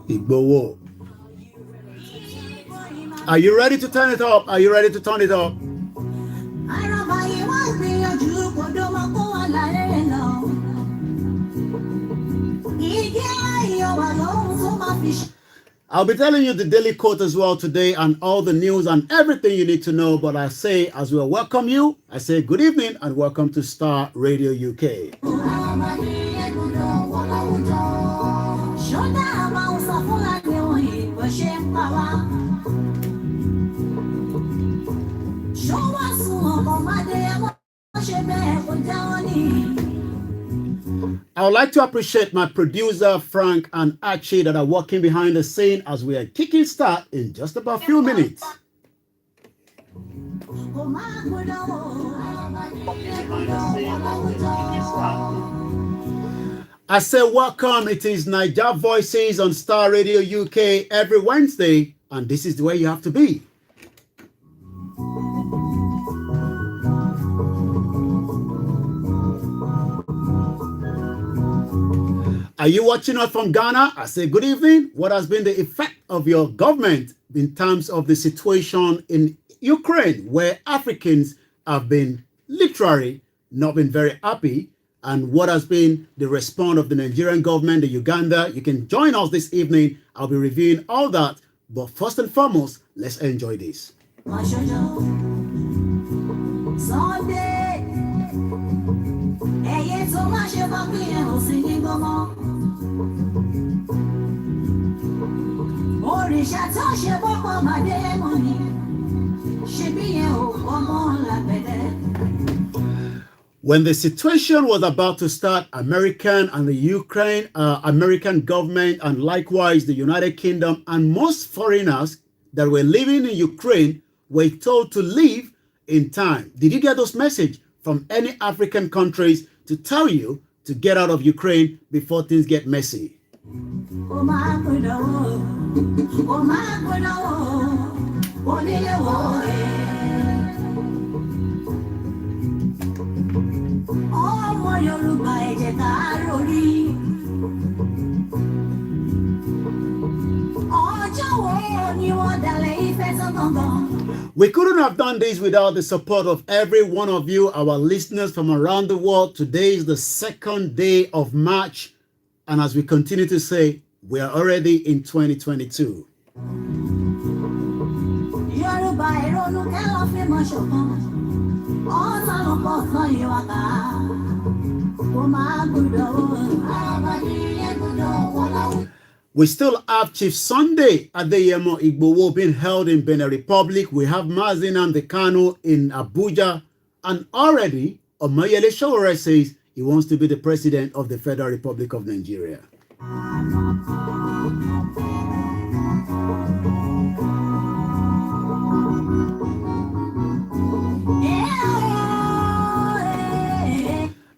Igboho. Are you ready to turn it up? Are you ready to turn it up? I'll be telling you the daily quote as well today and all the news and everything you need to know. But I say, as we welcome you, I say good evening and welcome to Starr Radio UK. I would like to appreciate my producer, Frank and Archie, that are working behind the scene as we are kicking start in just about a few minutes. I say welcome. It is Niger Voices on Starr Radio UK every Wednesday, and this is the way you have to be. Are you watching us from Ghana? I say good evening. What has been the effect of your government in terms of the situation in Ukraine, where Africans have been literally not been very happy? And what has been the response of the Nigerian government, the Uganda? You can join us this evening. I'll be reviewing all that. But first and foremost, let's enjoy this. When the situation was about to start, American and the American government and likewise the United Kingdom and most foreigners that were living in Ukraine were told to leave in time. Did you get those messages from any African countries to tell you to get out of Ukraine before things get messy? We couldn't have done this without the support of every one of you, our listeners from around the world. Today is the second day of March, and as we continue to say, we are already in 2022. We still have Chief Sunday Adeyemo Igboho being held in Benin Republic. We have Mazin Kanu in Abuja. And already, Omoyele Sowore says he wants to be the president of the Federal Republic of Nigeria.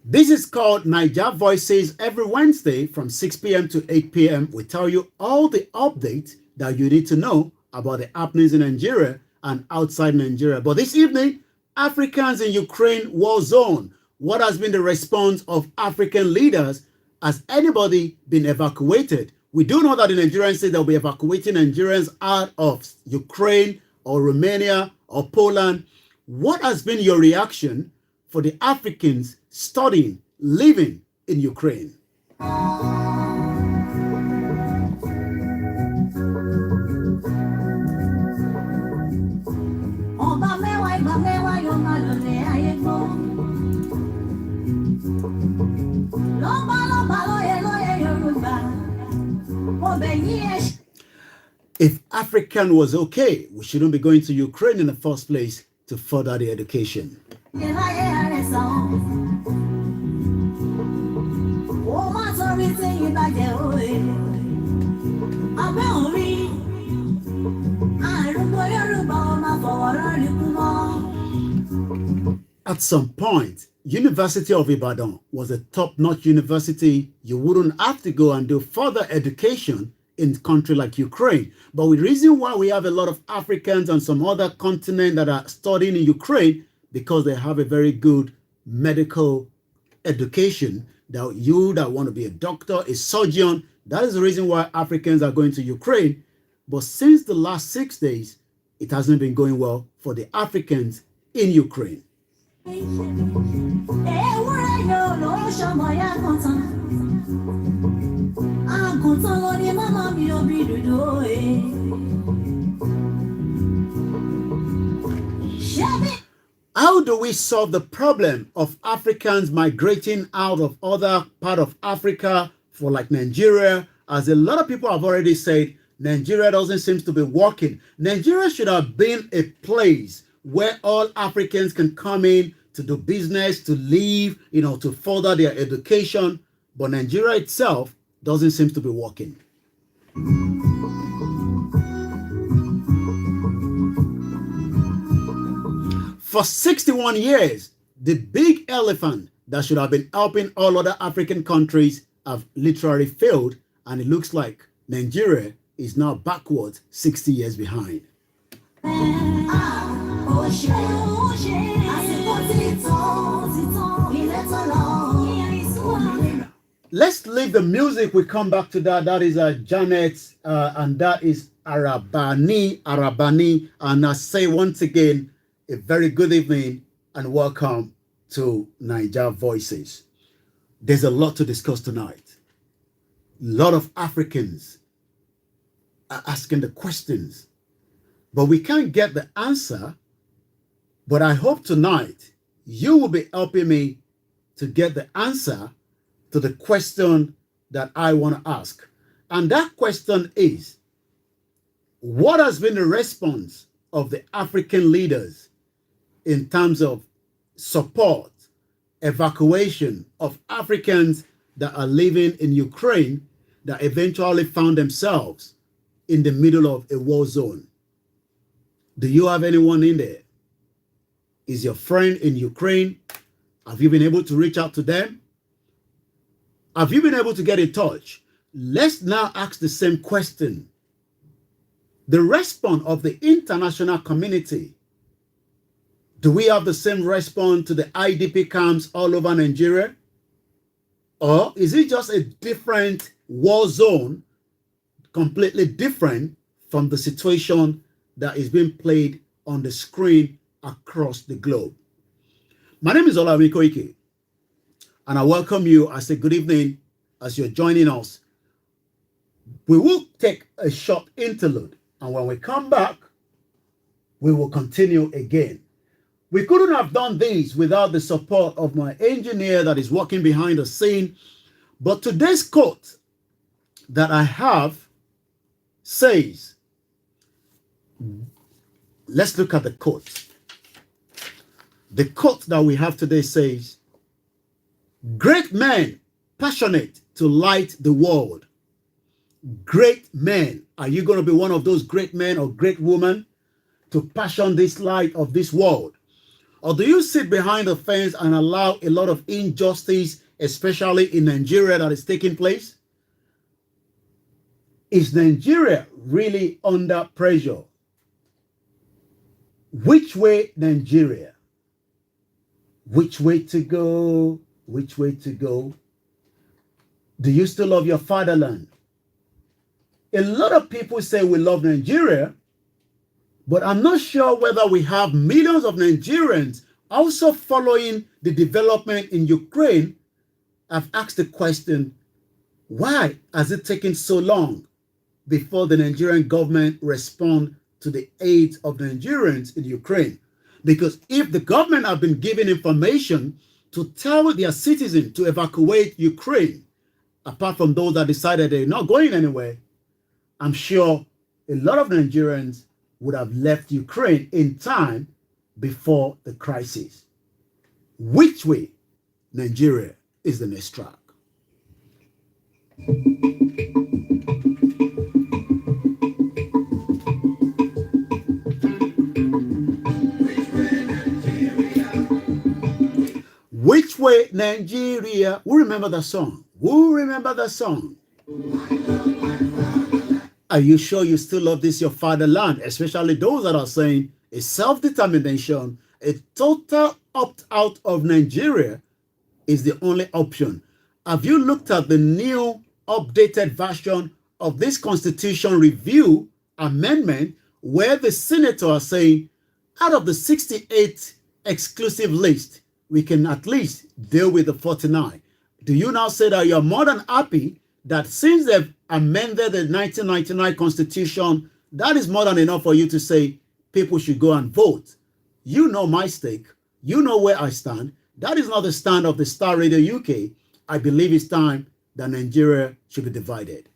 This is called Niger Voices every Wednesday from 6 p.m. to 8 p.m. We tell you all the updates that you need to know about the happenings in Nigeria and outside Nigeria. But this evening, Africans in Ukraine war zone. What has been the response of African leaders? Has anybody been evacuated? We do know that the Nigerians say they'll be evacuating Nigerians out of Ukraine or Romania or Poland. What has been your reaction for the Africans studying, living in Ukraine? If African was okay, we shouldn't be going to Ukraine in the first place to further the education. At some point, University of Ibadan was a top-notch university. You wouldn't have to go and do further education in a country like Ukraine. But the reason why we have a lot of Africans on some other continent that are studying in Ukraine, because they have a very good medical education. that you that want to be a doctor, a surgeon, that is the reason why Africans are going to Ukraine. But since the last 6 days, it hasn't been going well for the Africans in Ukraine. How do we solve the problem of Africans migrating out of other part of Africa for like Nigeria? As a lot of people have already said, Nigeria doesn't seem to be working. Nigeria should have been a place where all Africans can come in to do business, to live, to further their education. But Nigeria itself doesn't seem to be working. For 61 years, the big elephant that should have been helping all other African countries have literally failed, and it looks like Nigeria is now backwards 60 years behind. Let's leave the music. We come back to that. That is Janet, and that is Arabani. And I say once again, a very good evening and welcome to Naija Voices. There's a lot to discuss tonight. A lot of Africans are asking the questions, but we can't get the answer. But I hope tonight you will be helping me to get the answer to the question that I want to ask. And that question is, what has been the response of the African leaders in terms of support, evacuation of Africans that are living in Ukraine that eventually found themselves in the middle of a war zone? Do you have anyone in there? Is your friend in Ukraine? Have you been able to reach out to them? Have you been able to get in touch? Let's now ask the same question. The response of the international community. Do we have the same response to the IDP camps all over Nigeria? Or is it just a different war zone, completely different from the situation that is being played on the screen across the globe? My name is Àkoikimedia, and I welcome you. I say good evening as you're joining us. We will take a short interlude, and when we come back, we will continue again. We couldn't have done this without the support of my engineer that is working behind the scene. But today's quote that I have says, let's look at the quote. The quote that we have today says, great men passionate to light the world. Great men. Are you going to be one of those great men or great women to passion this light of this world? Or do you sit behind the fence and allow a lot of injustice, especially in Nigeria, that is taking place? Is Nigeria really under pressure? Which way, Nigeria? Which way to go? Which way to go? Do you still love your fatherland? A lot of people say we love Nigeria, but I'm not sure whether we have millions of Nigerians also following the development in Ukraine. I've asked the question, why has it taken so long before the Nigerian government respond to the aid of Nigerians in Ukraine? Because if the government have been given information to tell their citizens to evacuate Ukraine, apart from those that decided they're not going anywhere, I'm sure a lot of Nigerians would have left Ukraine in time before the crisis. Which way, Nigeria, is the next track? Which way, Nigeria? Who remember the song? Who remember the song? Are you sure you still love this, your fatherland? Especially those that are saying a self-determination, a total opt-out of Nigeria is the only option. have you looked at the new updated version of this Constitution Review Amendment where the senator are saying out of the 68 exclusive list, we can at least deal with the 49. Do you now say that you're more than happy that since they've amended the 1999 Constitution, that is more than enough for you to say people should go and vote? You know my stake. You know where I stand. That is not the stand of the Starr Radio UK. I believe it's time that Nigeria should be divided.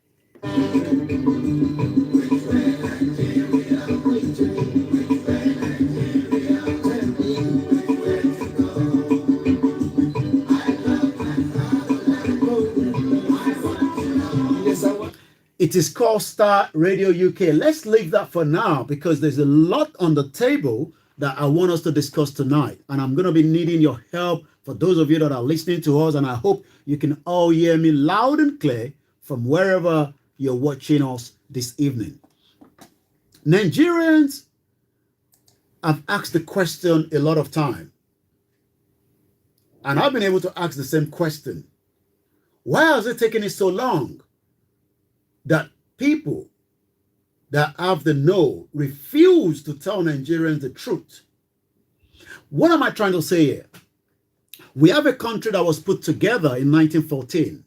It is called Starr Radio UK. Let's leave that for now because there's a lot on the table that I want us to discuss tonight. And I'm going to be needing your help for those of you that are listening to us. And I hope you can all hear me loud and clear from wherever you're watching us this evening. Nigerians have asked the question a lot of time. And I've been able to ask the same question. Why has it taken it so long that people that have the know refuse to tell Nigerians the truth? What am I trying to say here? We have a country that was put together in 1914.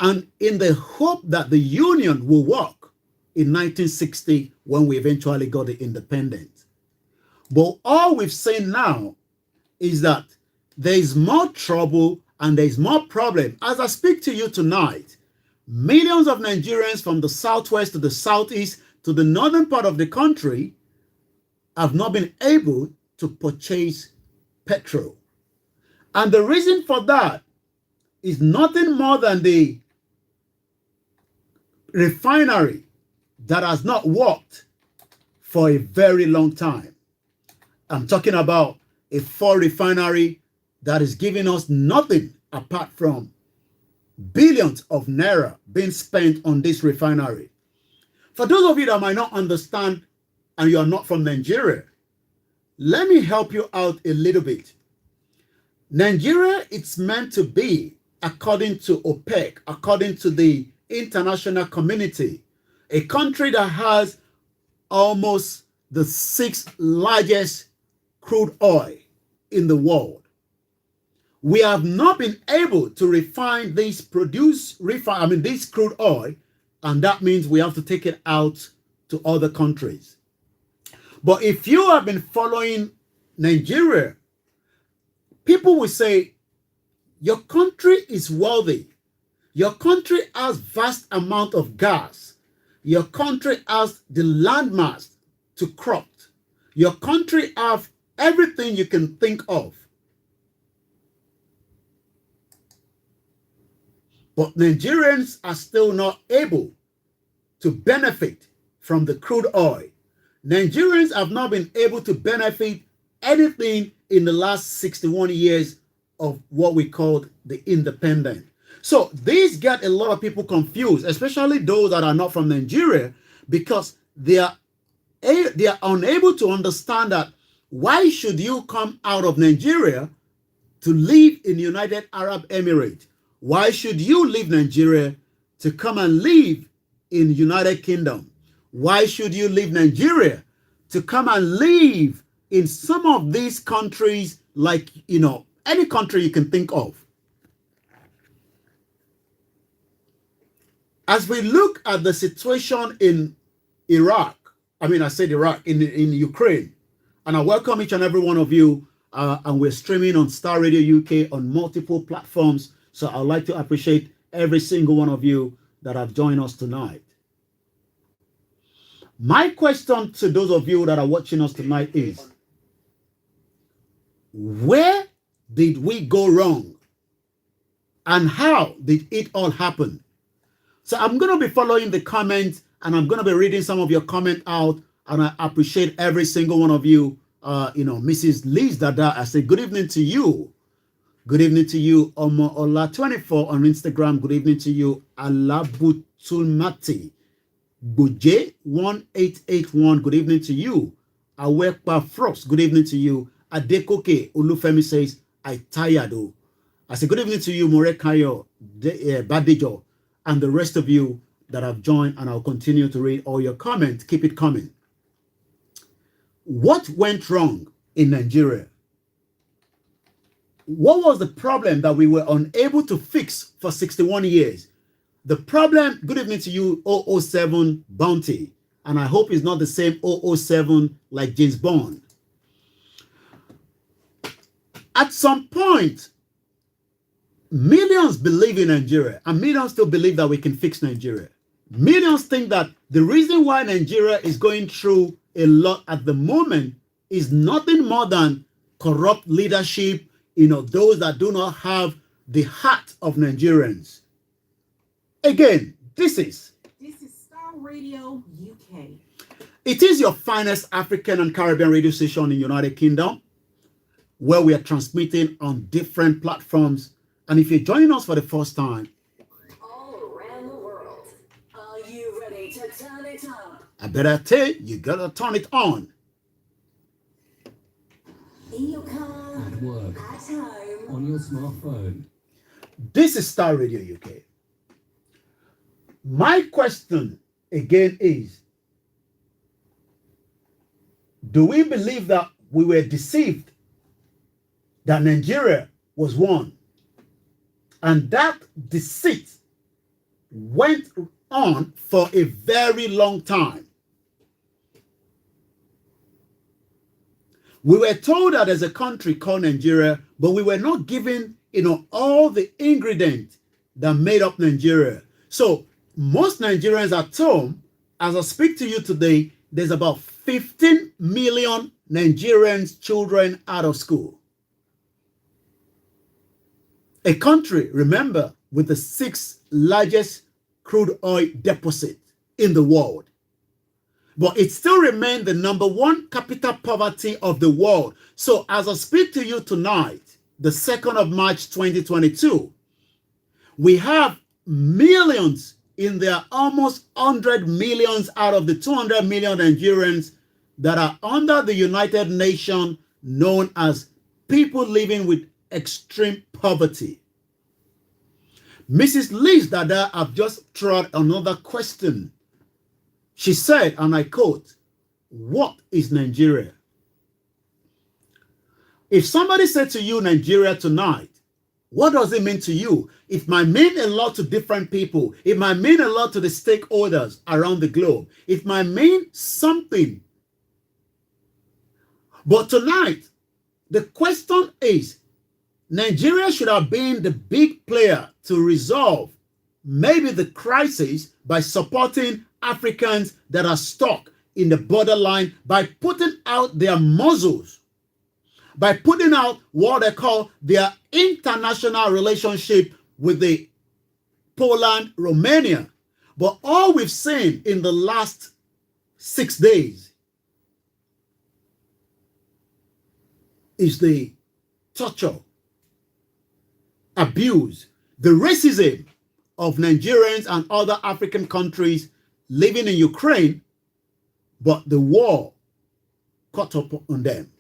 And in the hope that the union will work in 1960 when we eventually got the independence. But all we've seen now is that there is more trouble and there is more problem. As I speak to you tonight, millions of Nigerians from the southwest to the southeast to the northern part of the country have not been able to purchase petrol. And the reason for that is nothing more than the refinery that has not worked for a very long time. I'm talking about a Ford refinery that is giving us nothing apart from billions of naira being spent on this refinery. For those of you that might not understand and you are not from Nigeria, let me help you out a little bit. Nigeria, it's meant to be, according to OPEC, according to the international community, a country that has almost the 6th largest crude oil in the world. We have not been able to refine this this crude oil, and that means we have to take it out to other countries. But if you have been following Nigeria, people will say, your country is wealthy. Your country has vast amount of gas. Your country has the landmass to crop. Your country have everything you can think of. But Nigerians are still not able to benefit from the crude oil. Nigerians have not been able to benefit anything in the last 61 years of what we called the independence. So these get a lot of people confused, especially those that are not from Nigeria, because they are unable to understand that why should you come out of Nigeria to live in United Arab Emirates? Why should you leave Nigeria to come and live in United Kingdom? Why should you leave Nigeria to come and live in some of these countries, like, any country you can think of? As we look at the situation in Iraq, in Ukraine, and I welcome each and every one of you, and we're streaming on Starr Radio UK on multiple platforms. So I'd like to appreciate every single one of you that have joined us tonight. My question to those of you that are watching us tonight is, where did we go wrong? And how did it all happen? So I'm going to be following the comments, and I'm going to be reading some of your comment out, and I appreciate every single one of you. Mrs. Liz Dada, I say good evening to you. Good evening to you, Omo Ola24 on Instagram. Good evening to you, Alabutulmati. Boje 1881. Good evening to you. Awekpa Frost. Good evening to you. Adekoke Olufemi says, I tired. I say good evening to you, Morekayo, Badijo, and the rest of you that have joined, and I'll continue to read all your comments. Keep it coming. What went wrong in Nigeria? What was the problem that we were unable to fix for 61 years? The problem, good evening to you, 007 Bounty, and I hope it's not the same 007 like James Bond. At some point, millions believe in Nigeria, and millions still believe that we can fix Nigeria. Millions think that the reason why Nigeria is going through a lot at the moment is nothing more than corrupt leadership, those that do not have the heart of Nigerians. Again, this is Starr Radio UK. It is your finest African and Caribbean radio station in the United Kingdom, where we are transmitting on different platforms. And if you're joining us for the first time, all around the world, are you ready to turn it on? I better tell you gotta turn it on. In your car, at work, at home, on your smartphone. This is Starr Radio UK. My question again is, do we believe that we were deceived that Nigeria was won? And that deceit went on for a very long time. We were told that there's a country called Nigeria, but we were not given, all the ingredients that made up Nigeria. So most Nigerians at home, as I speak to you today, there's about 15 million Nigerians children out of school. A country, remember, with the 6th largest crude oil deposit in the world. But it still remains the #1 capital poverty of the world. So as I speak to you tonight, the 2nd of March 2022, we have millions in their almost 100 millions out of the 200 million Nigerians that are under the United Nations known as people living with extreme poverty. Mrs. Liz Dada have just thrown another question. She said, and I quote, "What is Nigeria?" If somebody said to you Nigeria tonight, what does it mean to you? It might mean a lot to different people. It might mean a lot to the stakeholders around the globe. It might mean something. But tonight, the question is, Nigeria should have been the big player to resolve maybe the crisis by supporting Africans that are stuck in the borderline, by putting out their muzzles, by putting out what they call their international relationship with the Poland, Romania. But all we've seen in the last 6 days is the torture, abuse, the racism of Nigerians and other African countries living in Ukraine, but the war caught up on them.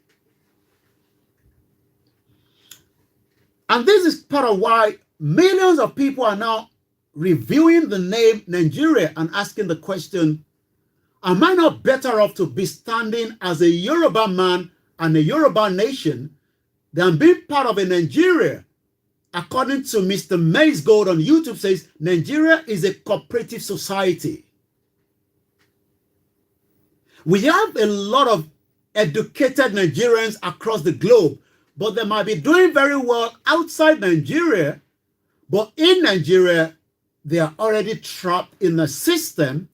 And this is part of why millions of people are now reviewing the name Nigeria and asking the question, am I not better off to be standing as a Yoruba man and a Yoruba nation than being part of a Nigeria? According to Mr. Maze Gold on YouTube says, Nigeria is a cooperative society. We have a lot of educated Nigerians across the globe, but they might be doing very well outside Nigeria, but in Nigeria, they are already trapped in a system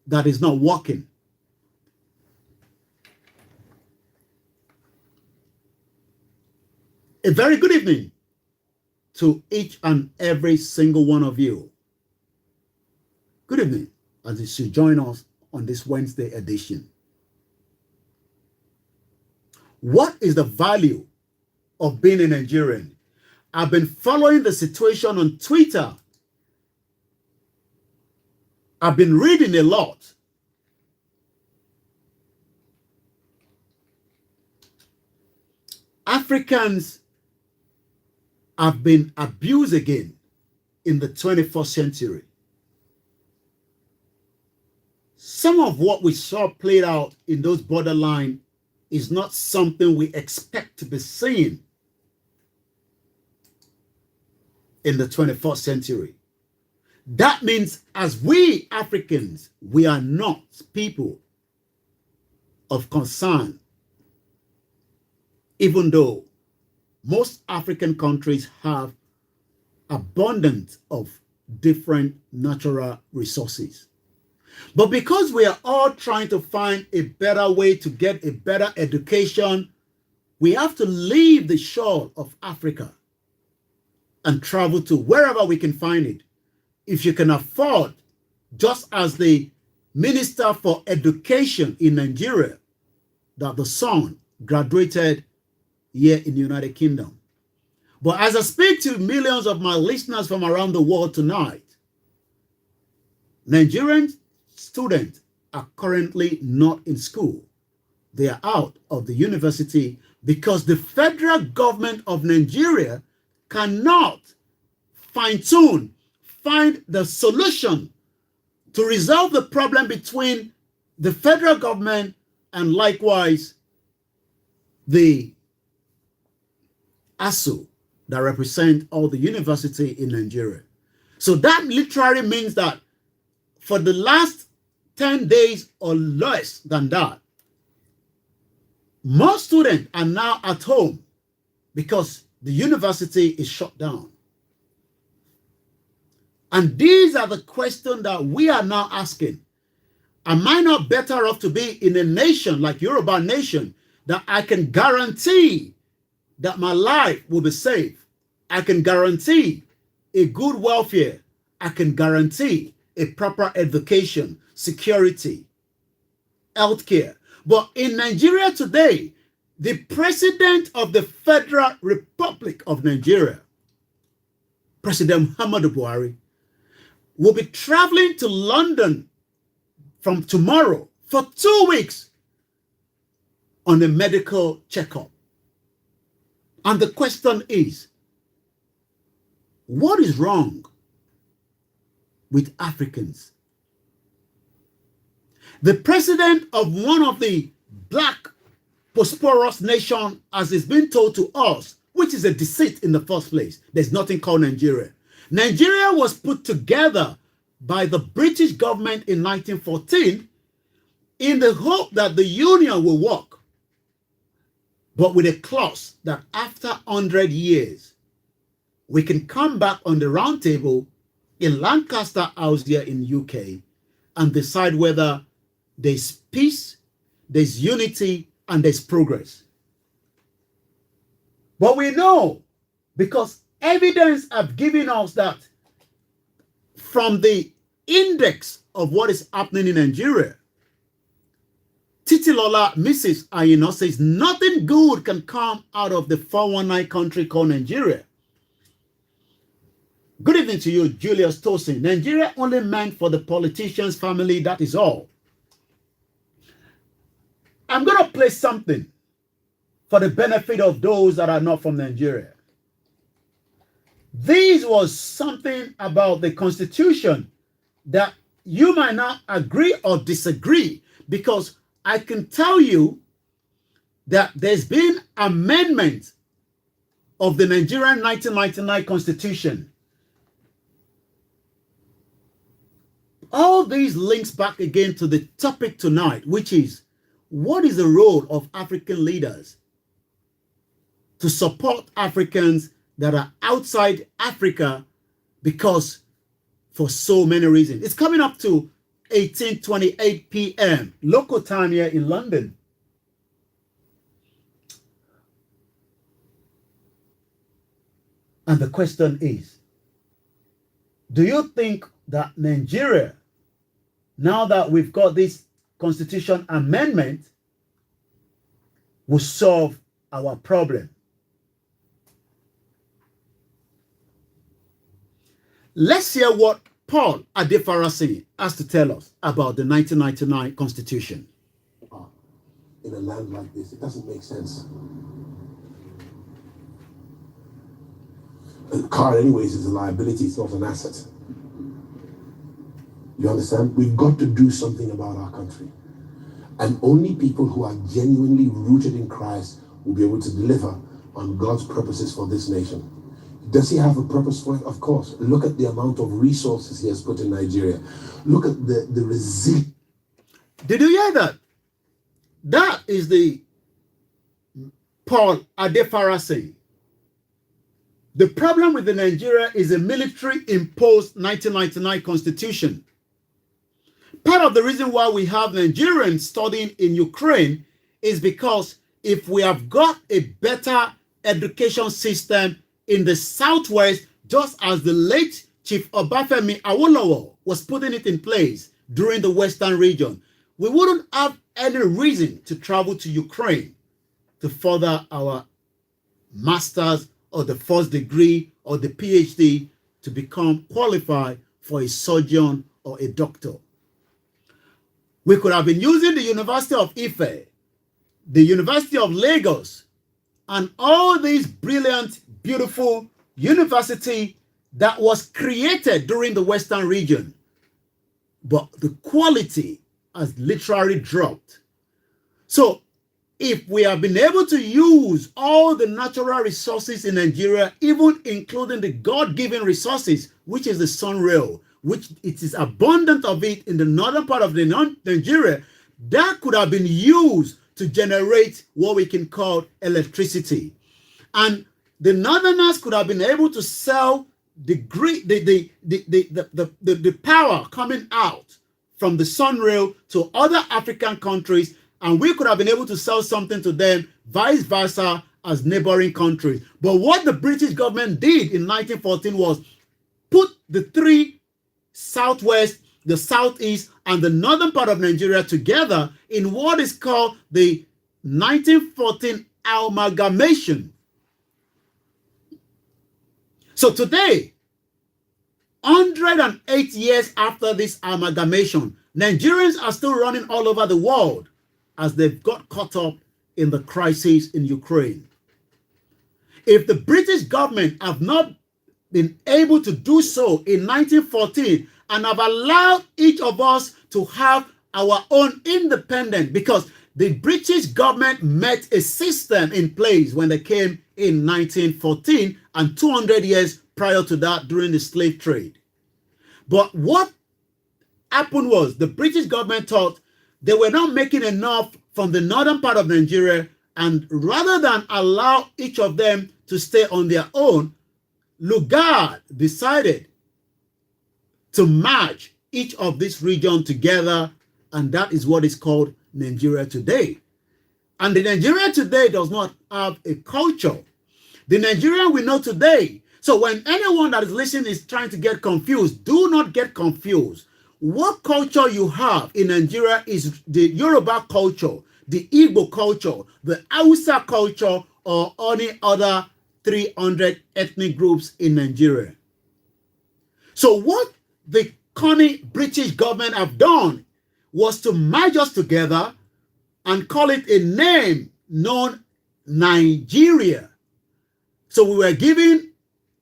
that is not working. A very good evening to each and every single one of you. Good evening, as you should join us on this Wednesday edition. What is the value of being a Nigerian? I've been following the situation on Twitter. I've been reading a lot. Africans have been abused again in the 21st century. Some of what we saw played out in those borderline is not something we expect to be seen in the 21st century. That means as we Africans, we are not people of concern, even though most African countries have abundance of different natural resources. But because we are all trying to find a better way to get a better education, we have to leave the shore of Africa and travel to wherever we can find it. If you can afford, just as the Minister for Education in Nigeria, that the son graduated here in the United Kingdom. But as I speak to millions of my listeners from around the world tonight, Nigerian students are currently not in school. They are out of the university because the federal government of Nigeria cannot find the solution to resolve the problem between the federal government and likewise the ASU that represent all the university in Nigeria. So that literally means that for the last 10 days or less than that, most students are now at home because the university is shut down. And these are the questions that we are now asking. Am I not better off to be in a nation like Yoruba nation that I can guarantee that my life will be safe? I can guarantee a good welfare. I can guarantee a proper education, security, healthcare. But in Nigeria today, the president of the Federal Republic of Nigeria, President Muhammadu Buhari, will be traveling to London from tomorrow for 2 weeks on a medical checkup. And the question is, what is wrong with Africans? The president of one of the black prosperous nations, as it's been told to us, which is a deceit in the first place. There's nothing called Nigeria. Nigeria was put together by the British government in 1914 in the hope that the union will work, but with a clause that after 100 years, we can come back on the round table in Lancaster House here in UK and decide whether there's peace, there's unity, and there's progress. But we know, because evidence have given us that from the index of what is happening in Nigeria, Titilola, Mrs. Ayino, says nothing good can come out of the 419 country called Nigeria. Good evening to you, Julius Tosin. Nigeria only meant for the politicians' family, that is all. I'm going to play something for the benefit of those that are not from Nigeria. This was something about the Constitution that you might not agree or disagree, because I can tell you that there's been amendment of the Nigerian 1999 Constitution. All these links back again to the topic tonight, which is, what is the role of African leaders to support Africans that are outside Africa, because for so many reasons. It's coming up to 18:28 p.m. local time here in London. And the question is, do you think that Nigeria, now that we've got this constitution amendment, will solve our problem? Let's hear what Paul Adefarasi has to tell us about the 1999 Constitution. In a land like this, it doesn't make sense. A car, anyways, is a liability, it's not an asset. You understand? We've got to do something about our country. And only people who are genuinely rooted in Christ will be able to deliver on God's purposes for this nation. Does he have a purpose for it? Of course. Look at the amount of resources he has put in Nigeria. Look at the resilience. Did you hear that? That is the Paul Adefara saying. The problem with the Nigeria is a military-imposed 1999 constitution. Part of the reason why we have Nigerians studying in Ukraine is because if we have got a better education system in the Southwest, just as the late Chief Obafemi Awolowo was putting it in place during the Western region, we wouldn't have any reason to travel to Ukraine to further our master's or the first degree or the PhD to become qualified for a surgeon or a doctor. We could have been using the University of Ife, the University of Lagos, and all these brilliant, beautiful university that was created during the Western region. But the quality has literally dropped. So if we have been able to use all the natural resources in Nigeria, even including the God-given resources, which is the sun rail, which it is abundant of it in the northern part of Nigeria, that could have been used to generate what we can call electricity. And the northerners could have been able to sell the power coming out from the sun rail to other African countries, and we could have been able to sell something to them, vice versa, as neighboring countries. But what the British government did in 1914 was put the three Southwest, the Southeast, and the northern part of Nigeria together in what is called the 1914 amalgamation. So today, 108 years after this amalgamation, Nigerians are still running all over the world as they've got caught up in the crisis in Ukraine. If the British government have not been able to do so in 1914 and have allowed each of us to have our own independence, because the British government met a system in place when they came in 1914 and 200 years prior to that during the slave trade. But what happened was the British government thought they were not making enough from the northern part of Nigeria, and rather than allow each of them to stay on their own, Lugard decided to merge each of this region together, and that is what is called Nigeria today. And the Nigeria today does not have a culture. The Nigeria we know today. So when anyone that is listening is trying to get confused, do not get confused. What culture you have in Nigeria is the Yoruba culture, the Igbo culture, the Hausa culture, or any other 300 ethnic groups in Nigeria. So what the corny British government have done was to merge us together and call it a name known Nigeria. So we were given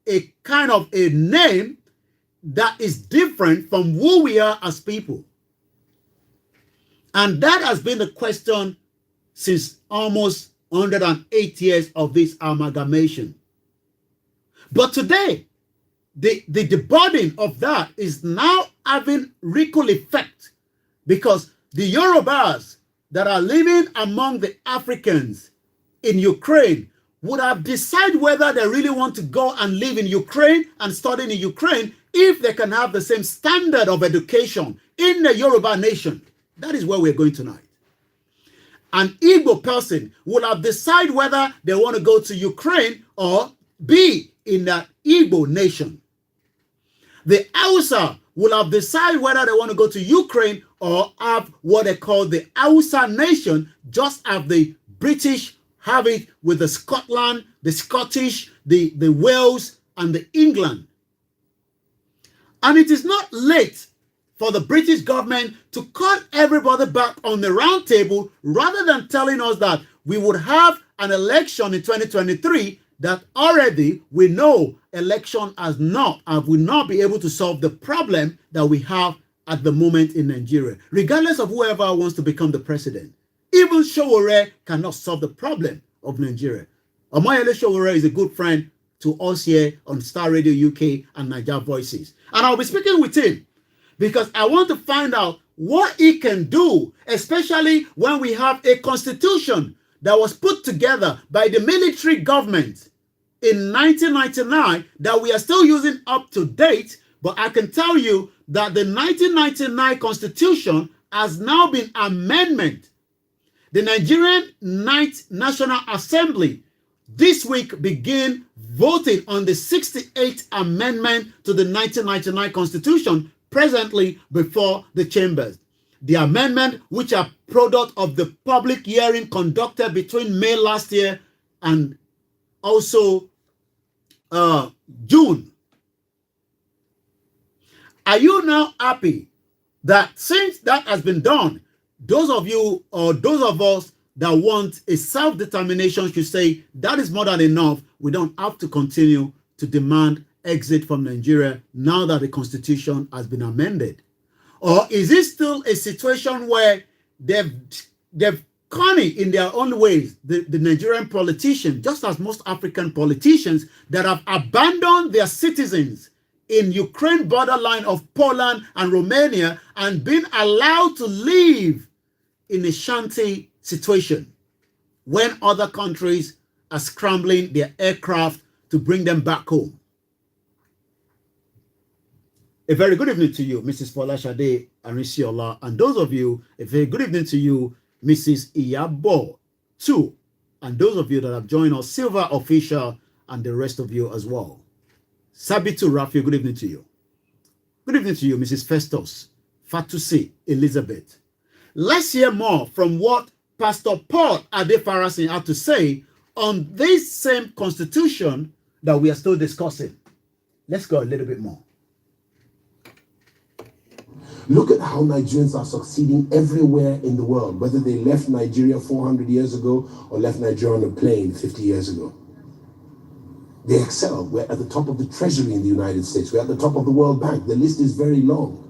a kind of a name that is different from who we are as people. And that has been the question since almost 108 years of this amalgamation. But today, the burden of that is now having ripple effect, because the Yorubas that are living among the Africans in Ukraine would have decided whether they really want to go and live in Ukraine and study in Ukraine if they can have the same standard of education in the Yoruba nation. That is where we're going tonight. An Igbo person will have decided whether they want to go to Ukraine or be in the Igbo nation. The Hausa will have decided whether they want to go to Ukraine or have what they call the Hausa nation, just as the British have it with the Scotland, the Scottish, the Wales, and the England. And it is not late for the British government to call everybody back on the round table, rather than telling us that we would have an election in 2023 that already we know election will not be able to solve the problem that we have at the moment in Nigeria, regardless of whoever wants to become the president. Even Sowore cannot solve the problem of Nigeria. Omoyele Sowore is a good friend to us here on Starr Radio UK and Naija Voices. And I'll be speaking with him because I want to find out what he can do, especially when we have a constitution that was put together by the military government in 1999 that we are still using up to date. But I can tell you that the 1999 constitution has now been amended. The Nigerian Ninth National Assembly this week begin voting on the 68th amendment to the 1999 constitution, presently before the chambers. The amendment, which are product of the public hearing conducted between May last year and also June. Are you now happy that since that has been done, those of you or those of us that want a self-determination should say that is more than enough? We don't have to continue to demand exit from Nigeria now that the constitution has been amended? Or is it still a situation where they've cunning in their own ways, the Nigerian politicians, just as most African politicians that have abandoned their citizens in Ukraine borderline of Poland and Romania and been allowed to live in a shanty situation when other countries are scrambling their aircraft to bring them back home? A very good evening to you, Mrs. Folashade Arisiola, and those of you, a very good evening to you, Mrs. Iyabo, too, and those of you that have joined us, Silver Official, and the rest of you as well. Sabitu Rafi, good evening to you. Good evening to you, Mrs. Festus, Fatusi, Elizabeth. Let's hear more from what Pastor Paul Adefarasin had to say on this same constitution that we are still discussing. Let's go a little bit more. Look at how Nigerians are succeeding everywhere in the world, whether they left Nigeria 400 years ago or left Nigeria on a plane 50 years ago. They excel. We're at the top of the treasury in the United States. We're at the top of the World Bank. The list is very long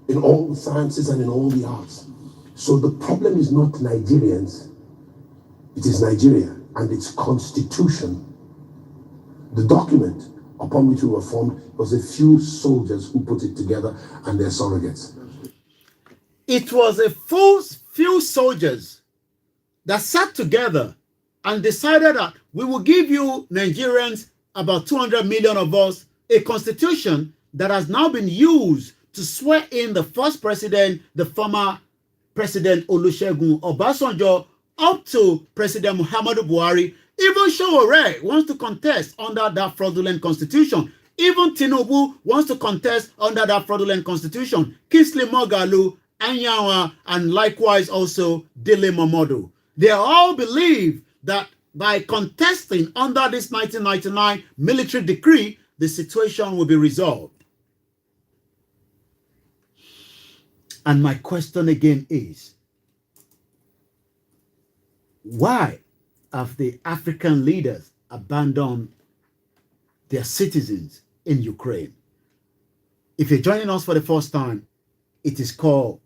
in all the sciences and in all the arts. So the problem is not Nigerians. It is Nigeria and its constitution. The document upon which we were formed was a few soldiers who put it together and their surrogates. It was a few soldiers that sat together and decided that we will give you Nigerians, about 200 million of us, a constitution that has now been used to swear in the first president, the former President Olusegun Obasanjo, up to President Muhammadu Buhari. Even Sowore wants to contest under that fraudulent constitution. Even Tinubu wants to contest under that fraudulent constitution. Kingsley Moghalu, Anyanwa, and likewise also Dele Momodu. They all believe that by contesting under this 1999 military decree, the situation will be resolved. And my question again is, why have the African leaders abandoned their citizens in Ukraine? If you're joining us for the first time, it is called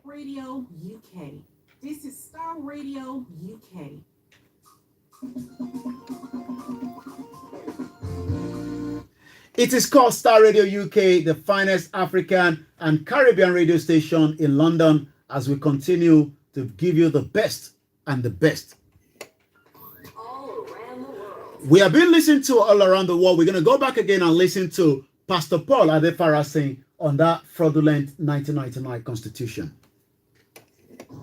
Radio UK. This is Starr Radio UK. It is called Starr Radio UK, the finest African and Caribbean radio station in London, as we continue to give you the best and the best. All around the world. We have been listening to all around the world. We're going to go back again and listen to Pastor Paul Adefarasin on that fraudulent 1999 constitution.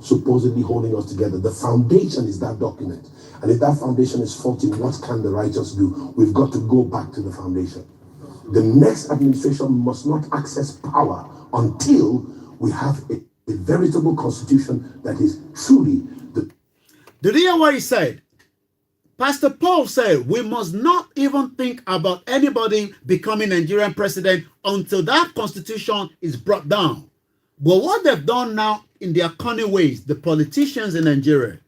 Supposedly holding us together. The foundation is that document. And if that foundation is faulty, what can the righteous do? We've got to go back to the foundation. The next administration must not access power until we have a veritable constitution that is truly the... Did you hear what he said? Pastor Paul said we must not even think about anybody becoming Nigerian president until that constitution is brought down. But what they've done now in their cunning ways, the politicians in Nigeria,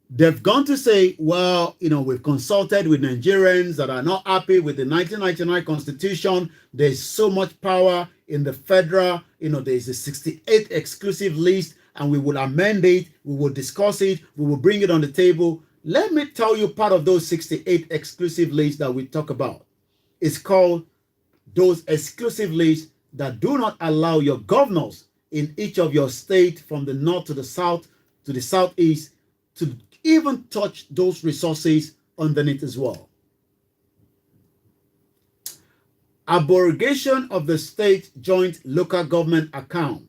They've gone to say, well, we've consulted with Nigerians that are not happy with the 1999 constitution. There's so much power in the federal, there's a 68 exclusive list, and we will amend it, we will discuss it, we will bring it on the table. Let me tell you part of those 68 exclusive lists that we talk about. It's called those exclusive lists that do not allow your governors in each of your state, from the north to the south to the southeast, to even touch those resources underneath as well. Abrogation of the state joint local government account.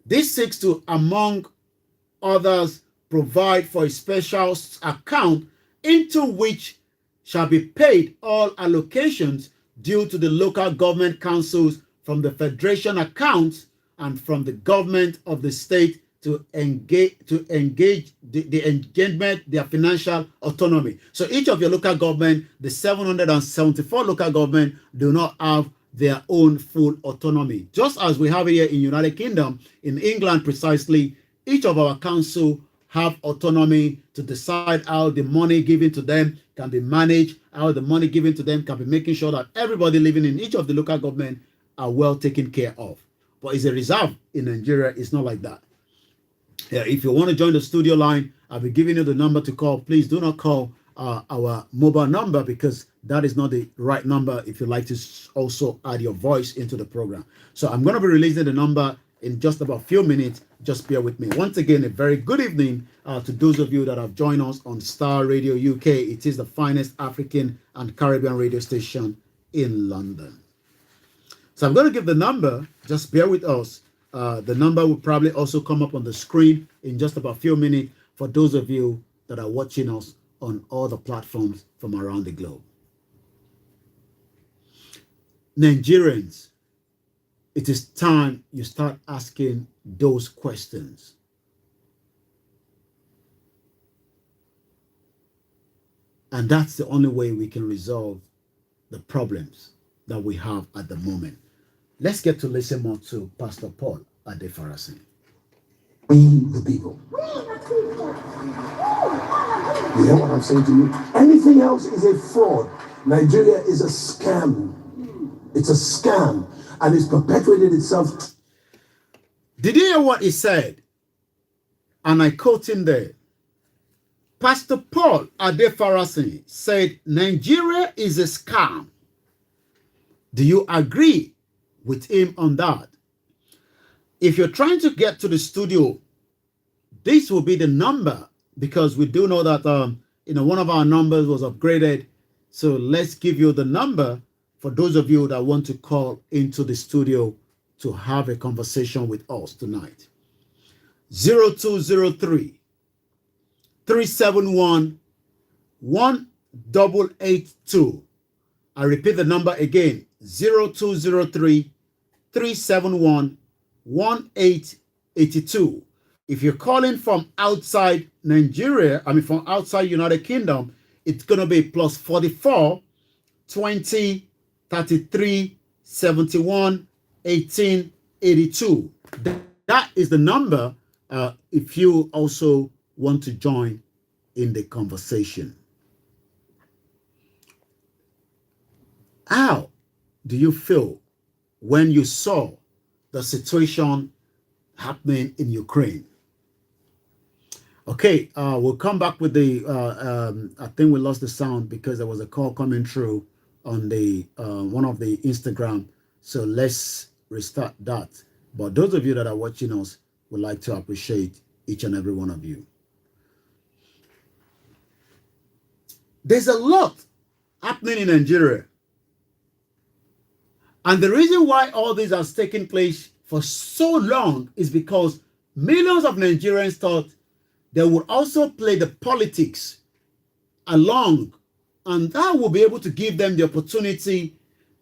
This seeks to, among others, provide for a special account into which shall be paid all allocations due to the local government councils from the federation accounts and from the government of the state to engage the engagement, their financial autonomy. So each of your local government, the 774 local government, do not have their own full autonomy. Just as we have here in United Kingdom, in England precisely, each of our council have autonomy to decide how the money given to them can be managed, how the money given to them can be making sure that everybody living in each of the local government are well taken care of. But it's a reserve in Nigeria. It's not like that. If you want to join the studio line, I'll be giving you the number to call. Please do not call our mobile number, because that is not the right number if you'd like to also add your voice into the program. So I'm going to be releasing the number in just about a few minutes. Just bear with me. Once again, a very good evening to those of you that have joined us on Starr Radio UK. It is the finest African and Caribbean radio station in London. So I'm going to give the number. Just bear with us. The number will probably also come up on the screen in just about a few minutes for those of you that are watching us on all the platforms from around the globe. Nigerians, it is time you start asking those questions. And that's the only way we can resolve the problems that we have at the moment. Let's get to listen more to Pastor Paul Adefarasi. We the people. You hear what I'm saying to you? Anything else is a fraud. Nigeria is a scam. It's a scam, and it's perpetuated itself. Did you hear what he said? And I quote him there. Pastor Paul Adefarasi said, Nigeria is a scam. Do you agree with him on that? If you're trying to get to the studio, this will be the number, because we do know that one of our numbers was upgraded. So let's give you the number for those of you that want to call into the studio to have a conversation with us tonight. 0203 371 1882. I repeat the number again. 0203 371 1882. If you're calling from outside Nigeria, from outside United Kingdom, it's going to be plus 44 20 33 71 18 82. That is the number if you also want to join in the conversation. How do you feel when you saw the situation happening in Ukraine? Okay, we'll come back with the, I think we lost the sound because there was a call coming through on the one of the Instagram. So let's restart that. But those of you that are watching us would like to appreciate each and every one of you. There's a lot happening in Nigeria. And the reason why all this has taken place for so long is because millions of Nigerians thought they would also play the politics along, and that will be able to give them the opportunity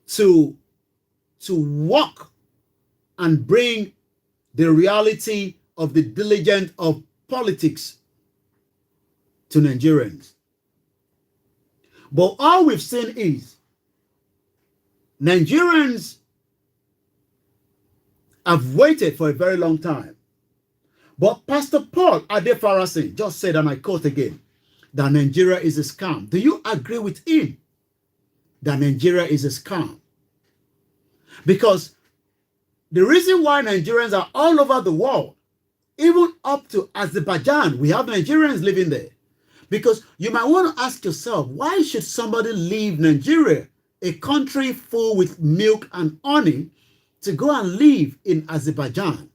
to walk and bring the reality of the diligence of politics to Nigerians. But all we've seen is Nigerians have waited for a very long time. But Pastor Paul Adefarasi just said, and I quote again, that Nigeria is a scam? Do you agree with him that Nigeria is a scam? Because the reason why Nigerians are all over the world, even up to Azerbaijan, we have Nigerians living there. Because you might want to ask yourself, why should somebody leave Nigeria, a country full with milk and honey, to go and live in Azerbaijan?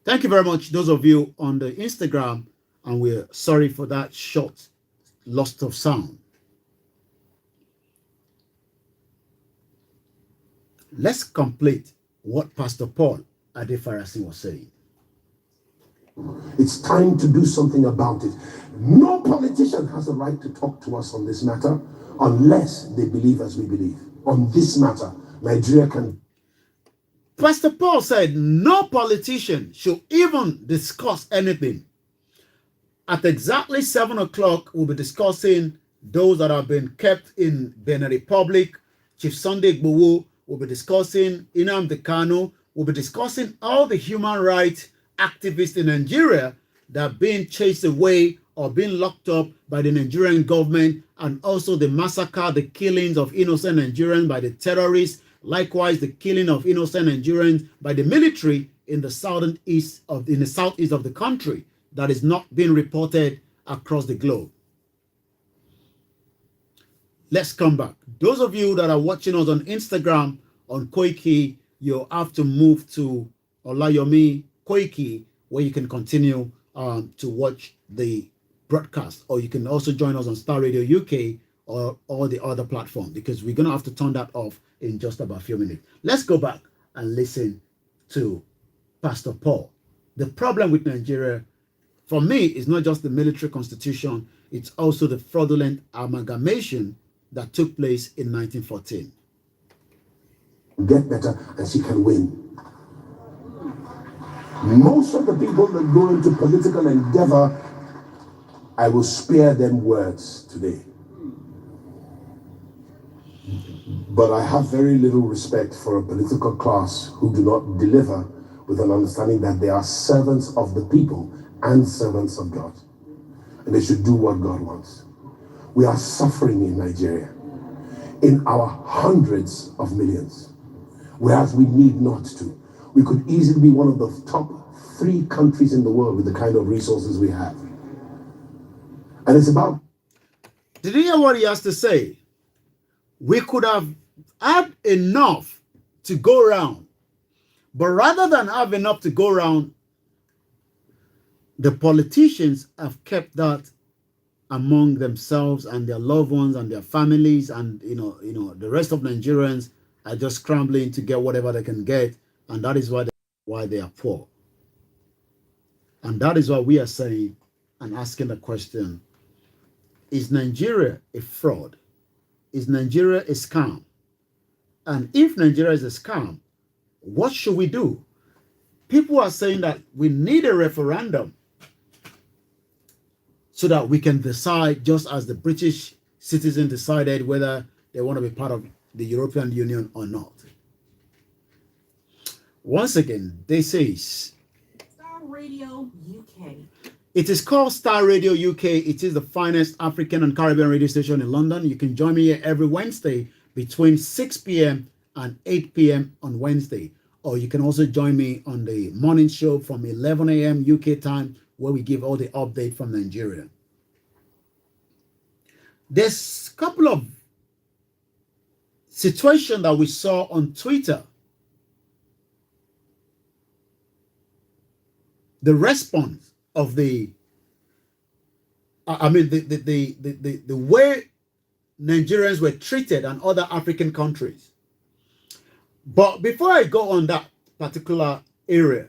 Thank you very much, those of you on the Instagram, and we're sorry for that short loss of sound. Let's complete what Pastor Paul Adefarasi was saying. It's time to do something about it. No politician has a right to talk to us on this matter unless they believe as we believe. On this matter, Nigeria can... Pastor Paul said no politician should even discuss anything. At exactly 7 o'clock, we'll be discussing those that have been kept in Benin Republic. Chief Sunday Igboho will be discussing Nnamdi Kanu. We'll be discussing all the human rights activists in Nigeria that are being chased away or being locked up by the Nigerian government, and also the massacre, the killings of innocent Nigerians by the terrorists. Likewise, the killing of innocent Nigerians by the military in the southeast of the country that is not being reported across the globe. Let's come back. Those of you that are watching us on Instagram, on Koiki, you'll have to move to Olayomi Koiki, where you can continue to watch the broadcast, or you can also join us on Starr Radio UK or all the other platforms, because we're going to have to turn that off in just about a few minutes. Let's go back and listen to Pastor Paul. The problem with Nigeria, for me, is not just the military constitution, it's also the fraudulent amalgamation that took place in 1914. Get better and she can win. Most of the people that go into political endeavor, I will spare them words today. But I have very little respect for a political class who do not deliver with an understanding that they are servants of the people and servants of God. And they should do what God wants. We are suffering in Nigeria in our hundreds of millions, whereas we need not to. We could easily be one of the top 3 countries in the world with the kind of resources we have. And it's about... Did you hear what he has to say? We could have had enough to go around. But rather than have enough to go around, the politicians have kept that among themselves and their loved ones and their families, and the rest of Nigerians are just scrambling to get whatever they can get, and that is why they are poor. And that is why we are saying and asking the question, is Nigeria a fraud? Is Nigeria a scam? And if Nigeria is a scam, what should we do? People are saying that we need a referendum so that we can decide, just as the British citizens decided whether they want to be part of the European Union or not. Once again, this is Starr Radio UK. It is called Starr Radio UK. It is the finest African and Caribbean radio station in London. You can join me here every Wednesday between 6 p.m. and 8 p.m. on Wednesday. Or you can also join me on the morning show from 11 a.m. UK time, where we give all the update from Nigeria. There's a couple of situations that we saw on Twitter. The response of the way Nigerians were treated and other African countries. But before I go on that particular area,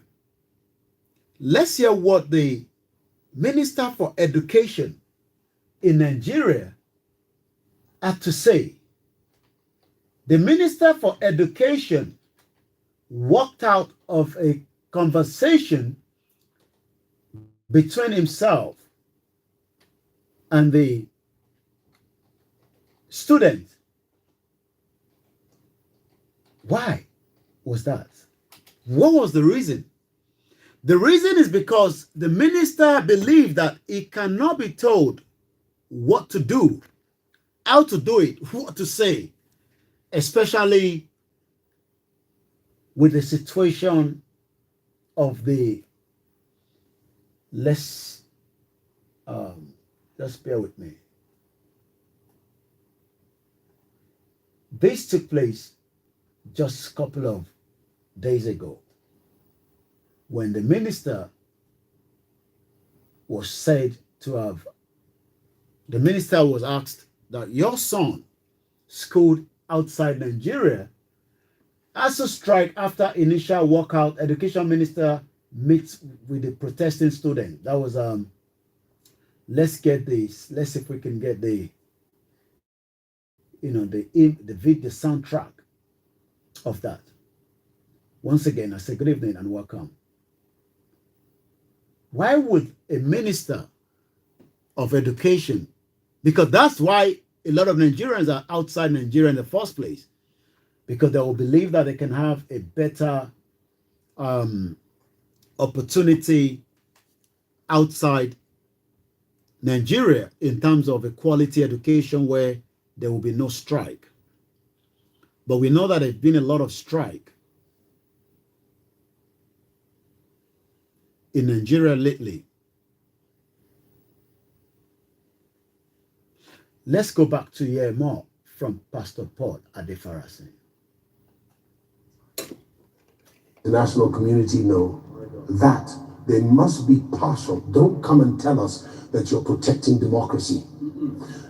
let's hear what the Minister for Education in Nigeria had to say. The Minister for Education walked out of a conversation between himself and the student. Why was that? What was the reason? The reason is because the minister believed that he cannot be told what to do, how to do it, what to say, especially with the situation of the let's bear with me. This took place just a couple of days ago when the minister was said to have, the minister was asked that your son schooled outside Nigeria has to strike after initial walkout. Education minister meets with the protesting student. That was let's get this. Let's see if we can get the the soundtrack of that. Once again, I say good evening and welcome. Why would a minister of education, because that's why a lot of Nigerians are outside Nigeria in the first place, because they will believe that they can have a better opportunity outside Nigeria in terms of a quality education where there will be no strike. But we know that there's been a lot of strike in Nigeria lately. Let's go back to hear more from Pastor Paul Adefarasi. The national community know that they must be partial. Don't come and tell us that you're protecting democracy.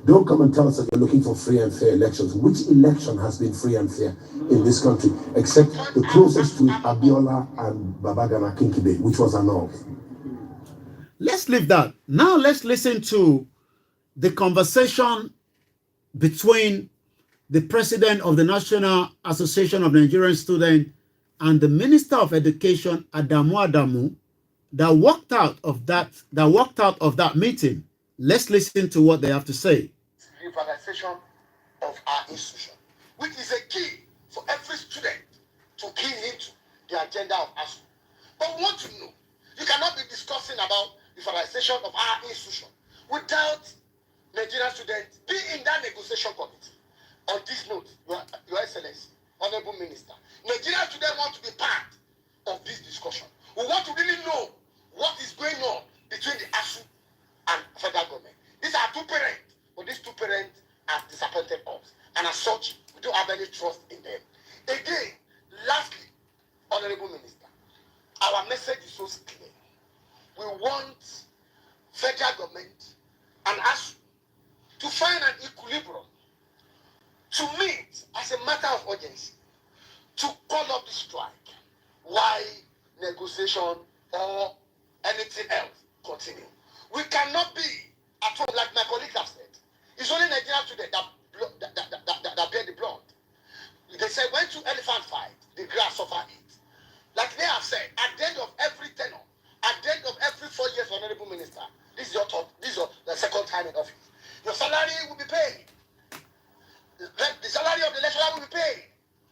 Don't come and tell us that you're looking for free and fair elections. Which election has been free and fair in this country, except the closest to it, Abiola and Babagana Kinkibe, which was annulled? Let's leave that. Now let's listen to the conversation between the president of the National Association of Nigerian Students and the Minister of Education, Adamu, that walked out of that meeting. Let's listen to what they have to say. Revitalization of our institution, which is a key for every student to key into the agenda of ASU. But we want to know, you cannot be discussing about revitalization of our institution without Nigerian students being in that negotiation committee. On this note, Your Excellency, Honorable Minister, Nigerian students want to be part of this discussion. We want to really know what is going on between the ASU and federal government. These are two parents, but these two parents have disappointed us. And as such, we don't have any trust in them. Again, lastly, Honorable Minister, our message is so clear. We want federal government and ASU to find an equilibrium, to meet as a matter of urgency, to call up the strike. Why negotiation or anything else continue? We cannot be at home, like my colleagues have said. It's only Nigerian students that bear the blood. They say when two elephants fight, the grass suffer it. Like they have said, at the end of every tenure, at the end of every 4 years, Honorable Minister, this is your top, this is the second time in office. Your salary will be paid. The salary of the lecturer will be paid.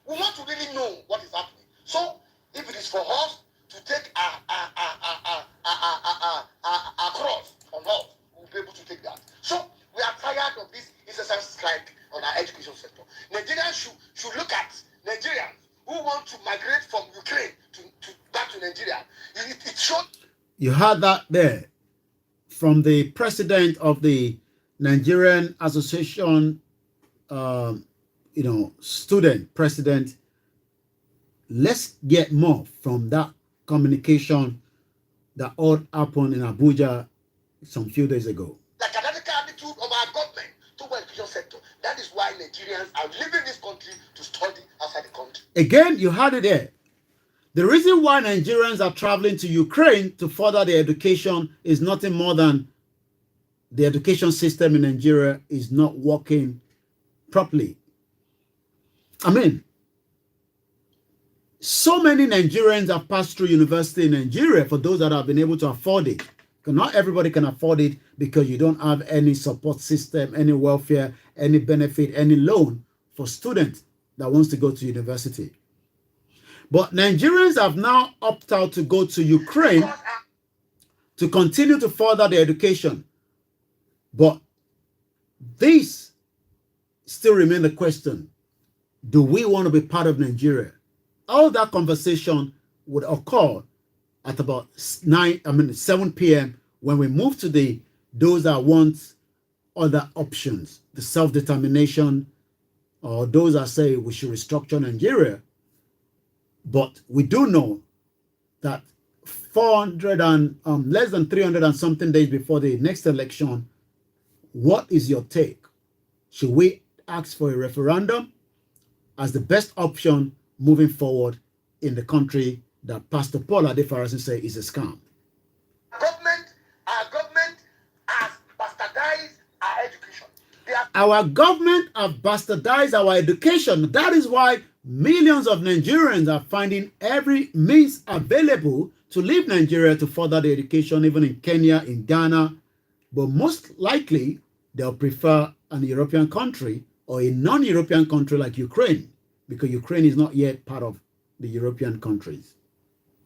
We want to really know what is happening. So, if it is for us to take a cross on us, we'll be able to take that. So, we are tired of this incessant strike on our education sector. Nigerians should look at Nigerians who want to migrate from Ukraine back to Nigeria. It shows. You heard that there from the president of the Nigerian Association, student president. Let's get more from that communication that all happened in Abuja some few days ago. Like another attitude of our government to the education sector. That is why Nigerians are leaving this country to study outside the country. Again, you heard it there. The reason why Nigerians are traveling to Ukraine to further their education is nothing more than the education system in Nigeria is not working properly. I mean, so many Nigerians have passed through university in Nigeria for those that have been able to afford it. Because not everybody can afford it because you don't have any support system, any welfare, any benefit, any loan for students that wants to go to university. But Nigerians have now opted out to go to Ukraine to continue to further their education. But this still remains the question. Do we want to be part of Nigeria? All that conversation would occur at about 7 p.m. when we move to those that want other options, the self-determination, or those that say we should restructure Nigeria. But we do know that 400 and less than 300 and something days before the next election, what is your take? Should we ask for a referendum as the best option moving forward in the country that Pastor Paul Adefarasi say is a scam? Our government has bastardized our education. Our government have bastardized our education. That is why millions of Nigerians are finding every means available to leave Nigeria to further their education, even in Kenya, in Ghana. But most likely, they'll prefer an European country or a non-European country like Ukraine, because Ukraine is not yet part of the European countries.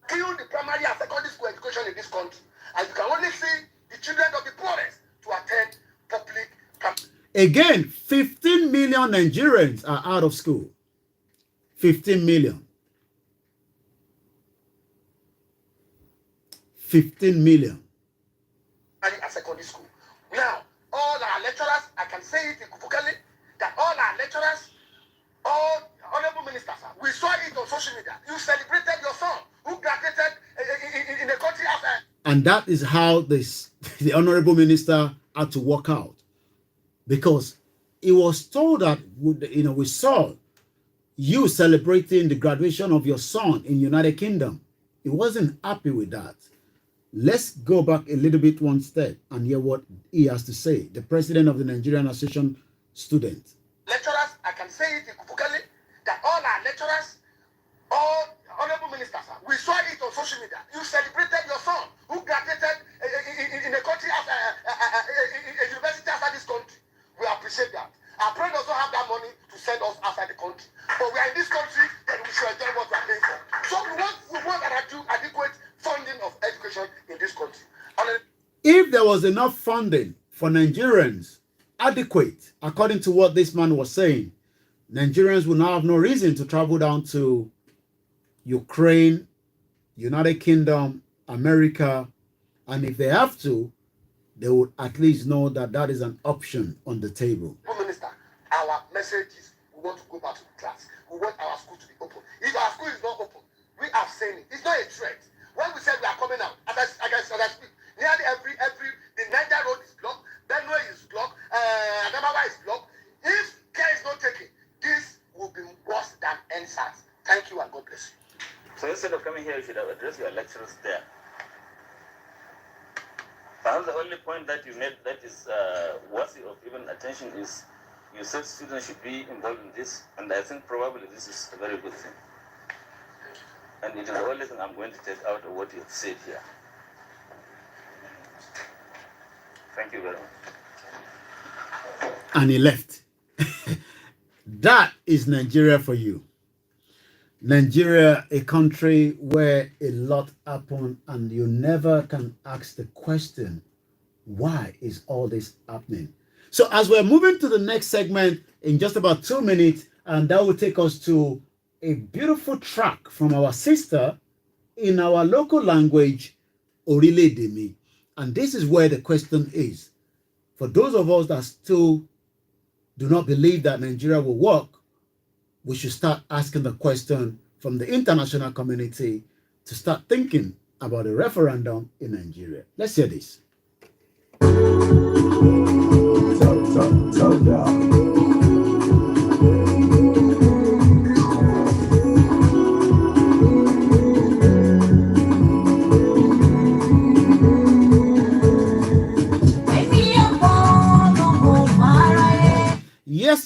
Kill the primary and secondary school education in this country, and you can only see the children of the poorest to attend public campus. Again, 15 million Nigerians are out of school. 15 million. 15 million. And secondary school. Now, all our lecturers, I can say it vocally, that all our lecturers, all honorable ministers, we saw it on social media. You celebrated your son who graduated in a country outside. And that is how the honorable minister had to walk out. Because it was told that, we saw you celebrating the graduation of your son in United Kingdom. He wasn't happy with that. Let's go back a little bit one step and hear what he has to say. The president of the Nigerian Association Students. Lecturers, I can say it vocally, that all our lecturers, all honorable ministers, we saw it on social media. You celebrated your son who graduated in a country outside, a university outside this country. We appreciate that. Our parents also have that money to send us outside the country. But we are in this country, then we should enjoy what we are paying for. So we want adequate funding of education in this country. If there was enough funding for Nigerians, adequate, according to what this man was saying, Nigerians will now have no reason to travel down to Ukraine, United Kingdom, America, and if they have to, they would at least know that that is an option on the table. Minister, our message is we want to go back to class. We want our school to be open. If our school is not open, we are saying it. It's not a threat. When we said we are coming out, as I speak, nearly the Niger road is blocked, Benue is blocked, Adamawa is blocked. If care is not taken, this will be worse than NSAS. Thank you and God bless you. So instead of coming here, you should have addressed your lecturers there. Perhaps the only point that you made that is worthy of even attention is you said students should be involved in this, and I think probably this is a very good thing. And it is the only thing I'm going to take out of what you have said here. Thank you very much. And he left. That is Nigeria for you. Nigeria, a country where a lot happen and you never can ask the question, why is all this happening? So as we're moving to the next segment in just about 2 minutes, and that will take us to a beautiful track from our sister in our local language, Orílẹ̀-èdè mi. And this is where the question is. For those of us that still do not believe that Nigeria will work, we should start asking the question from the international community to start thinking about a referendum in Nigeria. Let's hear this.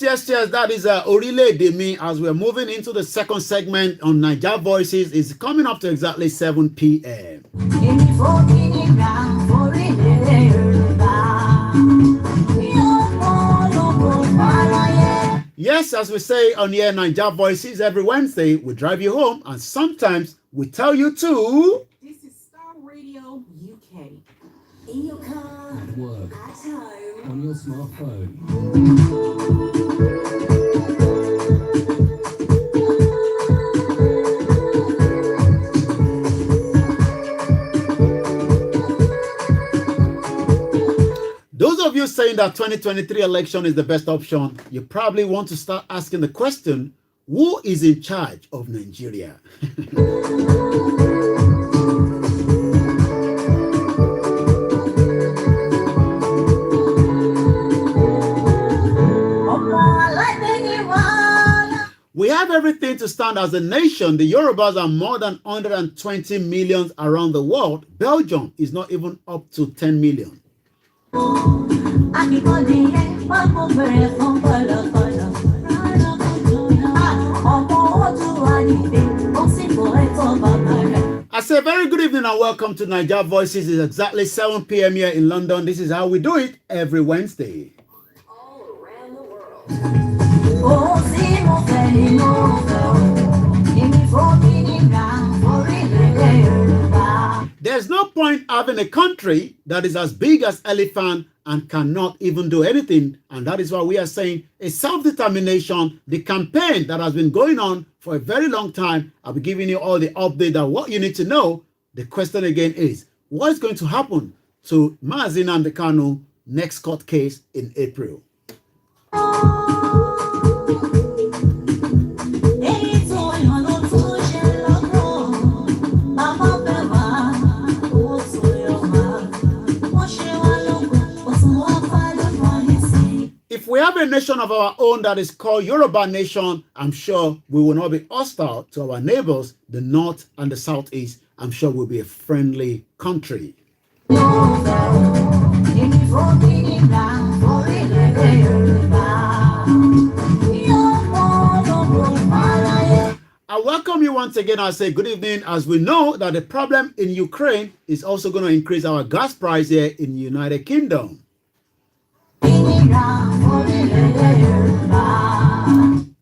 Yes, that is Orílẹ̀-èdè mi. As we're moving into the second segment on Naija Voices, is coming up to exactly 7 p.m. Yes, as we say on here, Niger Voices, every Wednesday, we drive you home, and sometimes we tell you to. This is Starr Radio UK. In your car, At work, at home. on your smartphone. Those of you saying that 2023 election is the best option, you probably want to start asking the question, who is in charge of Nigeria? We have everything to stand as a nation. The Yorubas are more than 120 million around the world. Belgium is not even up to 10 million. I say very good evening and welcome to Niger Voices. It's exactly 7 p.m. here in London. This is how we do it every Wednesday. All around the world. There's no point having a country that is as big as elephant and cannot even do anything. And that is why we are saying a self-determination, the campaign that has been going on for a very long time. I'll be giving you all the update on what you need to know. The question again is, what is going to happen to Mazi Nnamdi Kanu next court case in April? If we have a nation of our own that is called Yoruba Nation, I'm sure we will not be hostile to our neighbors, the North and the Southeast. I'm sure we'll be a friendly country. I welcome you once again. I say good evening, as we know that the problem in Ukraine is also going to increase our gas price here in the United Kingdom.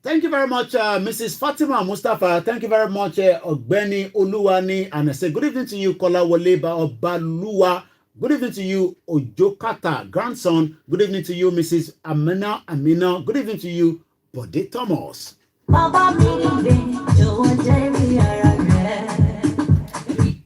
Thank you very much, Mrs. Fatima Mustafa. Thank you very much, Ogbeni Oluwani. And I say good evening to you, Kola Woleba Obalua. Good evening to you, Ojokata, grandson. Good evening to you, Mrs. Amina. Good evening to you, Bode Thomas.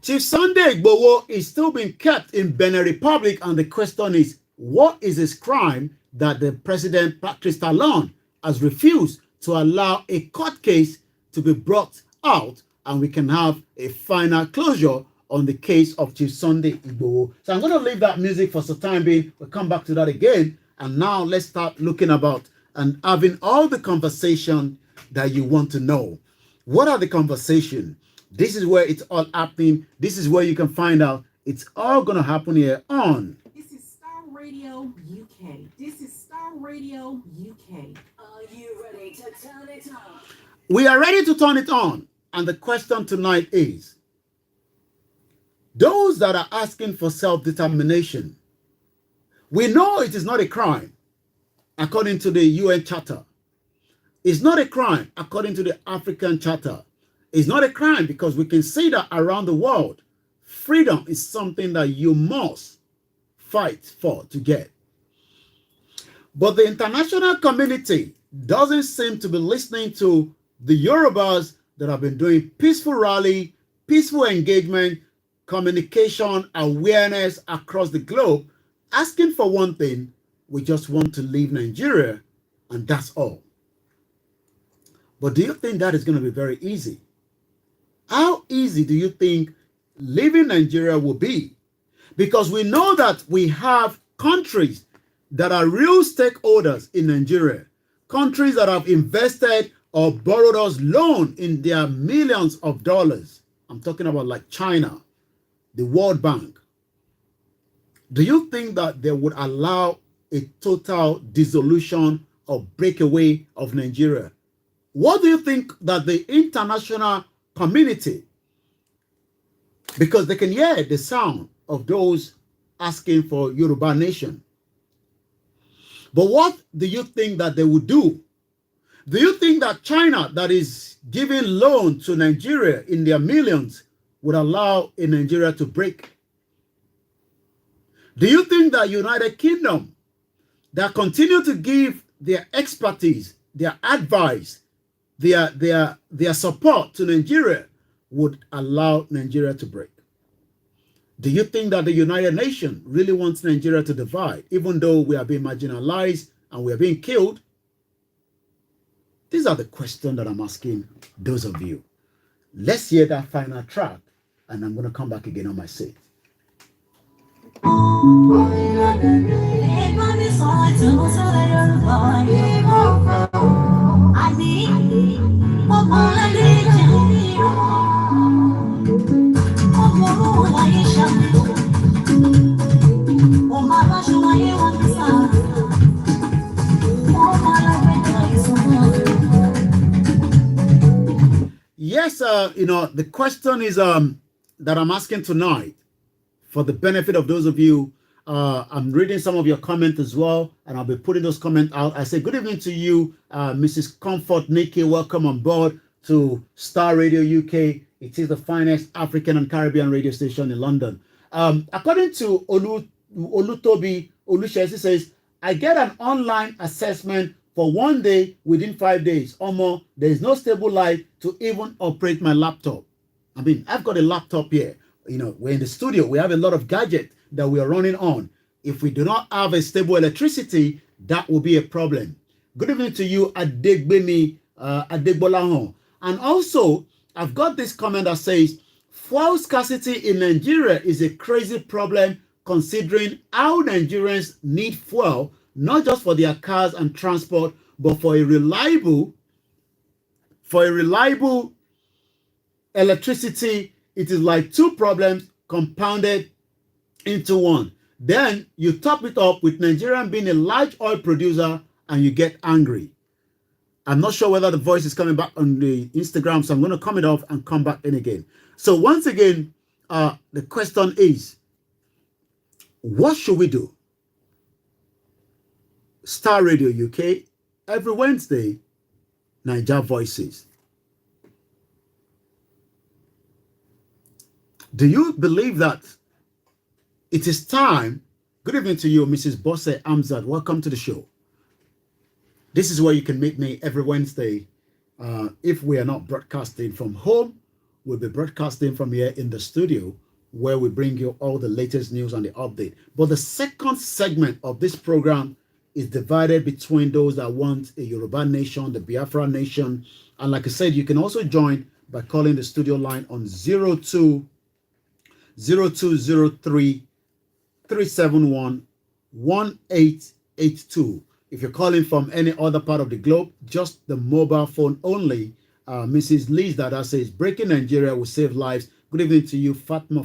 Chief Sunday Igboho is still being kept in Benin Republic, and the question is, what is his crime that the president, Patrice Talon, has refused to allow a court case to be brought out and we can have a final closure on the case of Chief Sunday Igboho? So I'm going to leave that music for some time being. We'll come back to that again. And now let's start looking about and having all the conversation that you want to know. What are the conversation? This is where it's all happening. This is where you can find out. It's all going to happen here on. This is Starr Radio UK. This is Starr Radio UK. Are you ready to turn it on? We are ready to turn it on. And the question tonight is, those that are asking for self-determination, we know it is not a crime according to the UN Charter. It's not a crime according to the African Charter. It's not a crime because we can see that around the world, freedom is something that you must fight for to get. But the international community doesn't seem to be listening to the Yorubas that have been doing peaceful rally, peaceful engagement, communication, awareness across the globe, asking for one thing: we just want to leave Nigeria, and that's all. But do you think that is going to be very easy? How easy do you think leaving Nigeria will be? Because we know that we have countries that are real stakeholders in Nigeria, countries that have invested or borrowed us loan in their millions of dollars. I'm talking about like China, the World Bank. Do you think that they would allow a total dissolution or breakaway of Nigeria? What do you think that the international community, because they can hear the sound of those asking for Yoruba nation, but what do you think that they would do? Do you think that China, that is giving loan to Nigeria in their millions, would allow a Nigeria to break? Do you think that United Kingdom, that continue to give their expertise, their advice, their support to Nigeria, would allow Nigeria to break? Do you think that the United Nations really wants Nigeria to divide, even though we are being marginalized and we are being killed? These are the questions that I'm asking those of you. Let's hear that final track, and I'm going to come back again on my seat. Yes, the question is that I'm asking tonight, for the benefit of those of you, I'm reading some of your comments as well, and I'll be putting those comments out. I say good evening to you, Mrs. Comfort Nikki. Welcome on board to Starr Radio UK. It is the finest African and Caribbean radio station in London. According to Olutobi Olushesi says, I get an online assessment for 1 day within 5 days. Or more, there is no stable light to even operate my laptop. I mean, I've got a laptop here. We're in the studio. We have a lot of gadgets that we are running on. If we do not have a stable electricity, that will be a problem. Good evening to you, Adegbemi Adegbolahon. And also, I've got this comment that says, fuel scarcity in Nigeria is a crazy problem considering how Nigerians need fuel, not just for their cars and transport, but for a reliable electricity. It is like two problems compounded into one. Then you top it up with Nigeria being a large oil producer and you get angry. I'm not sure whether the voice is coming back on the Instagram, so I'm going to comment off and come back in again. So once again, the question is, what should we do? Starr Radio UK, every Wednesday, Niger Voices. Do you believe that it is time? Good evening to you, Mrs. Bosse Amzad. Welcome to the show. This is where you can meet me every Wednesday. If we are not broadcasting from home, we'll be broadcasting from here in the studio, where we bring you all the latest news and the update. But the second segment of this program is divided between those that want a Yoruba nation, the Biafra nation. And like I said, you can also join by calling the studio line on 0203 371 1882. If you're calling from any other part of the globe, just the mobile phone only. Mrs. Liz Dada says, breaking Nigeria will save lives. Good evening to you, Fatma,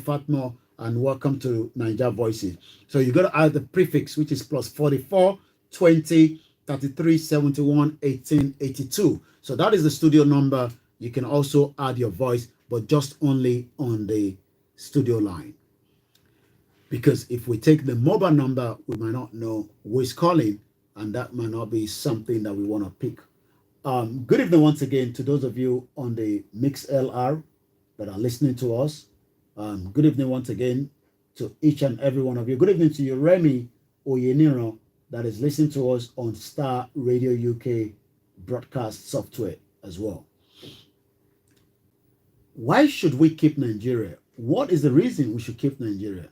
and welcome to Niger Voices. So you got to add the prefix, which is plus 44 20 33 71 1882. So that is the studio number. You can also add your voice, but just only on the studio line. Because if we take the mobile number, we might not know who is calling, and that might not be something that we want to pick. Good evening once again to those of you on the MixLR that are listening to us. Good evening once again to each and every one of you. Good evening to you, Remy Oyeniro, that is listening to us on Starr Radio UK broadcast software as well. Why should we keep Nigeria? What is the reason we should keep Nigeria?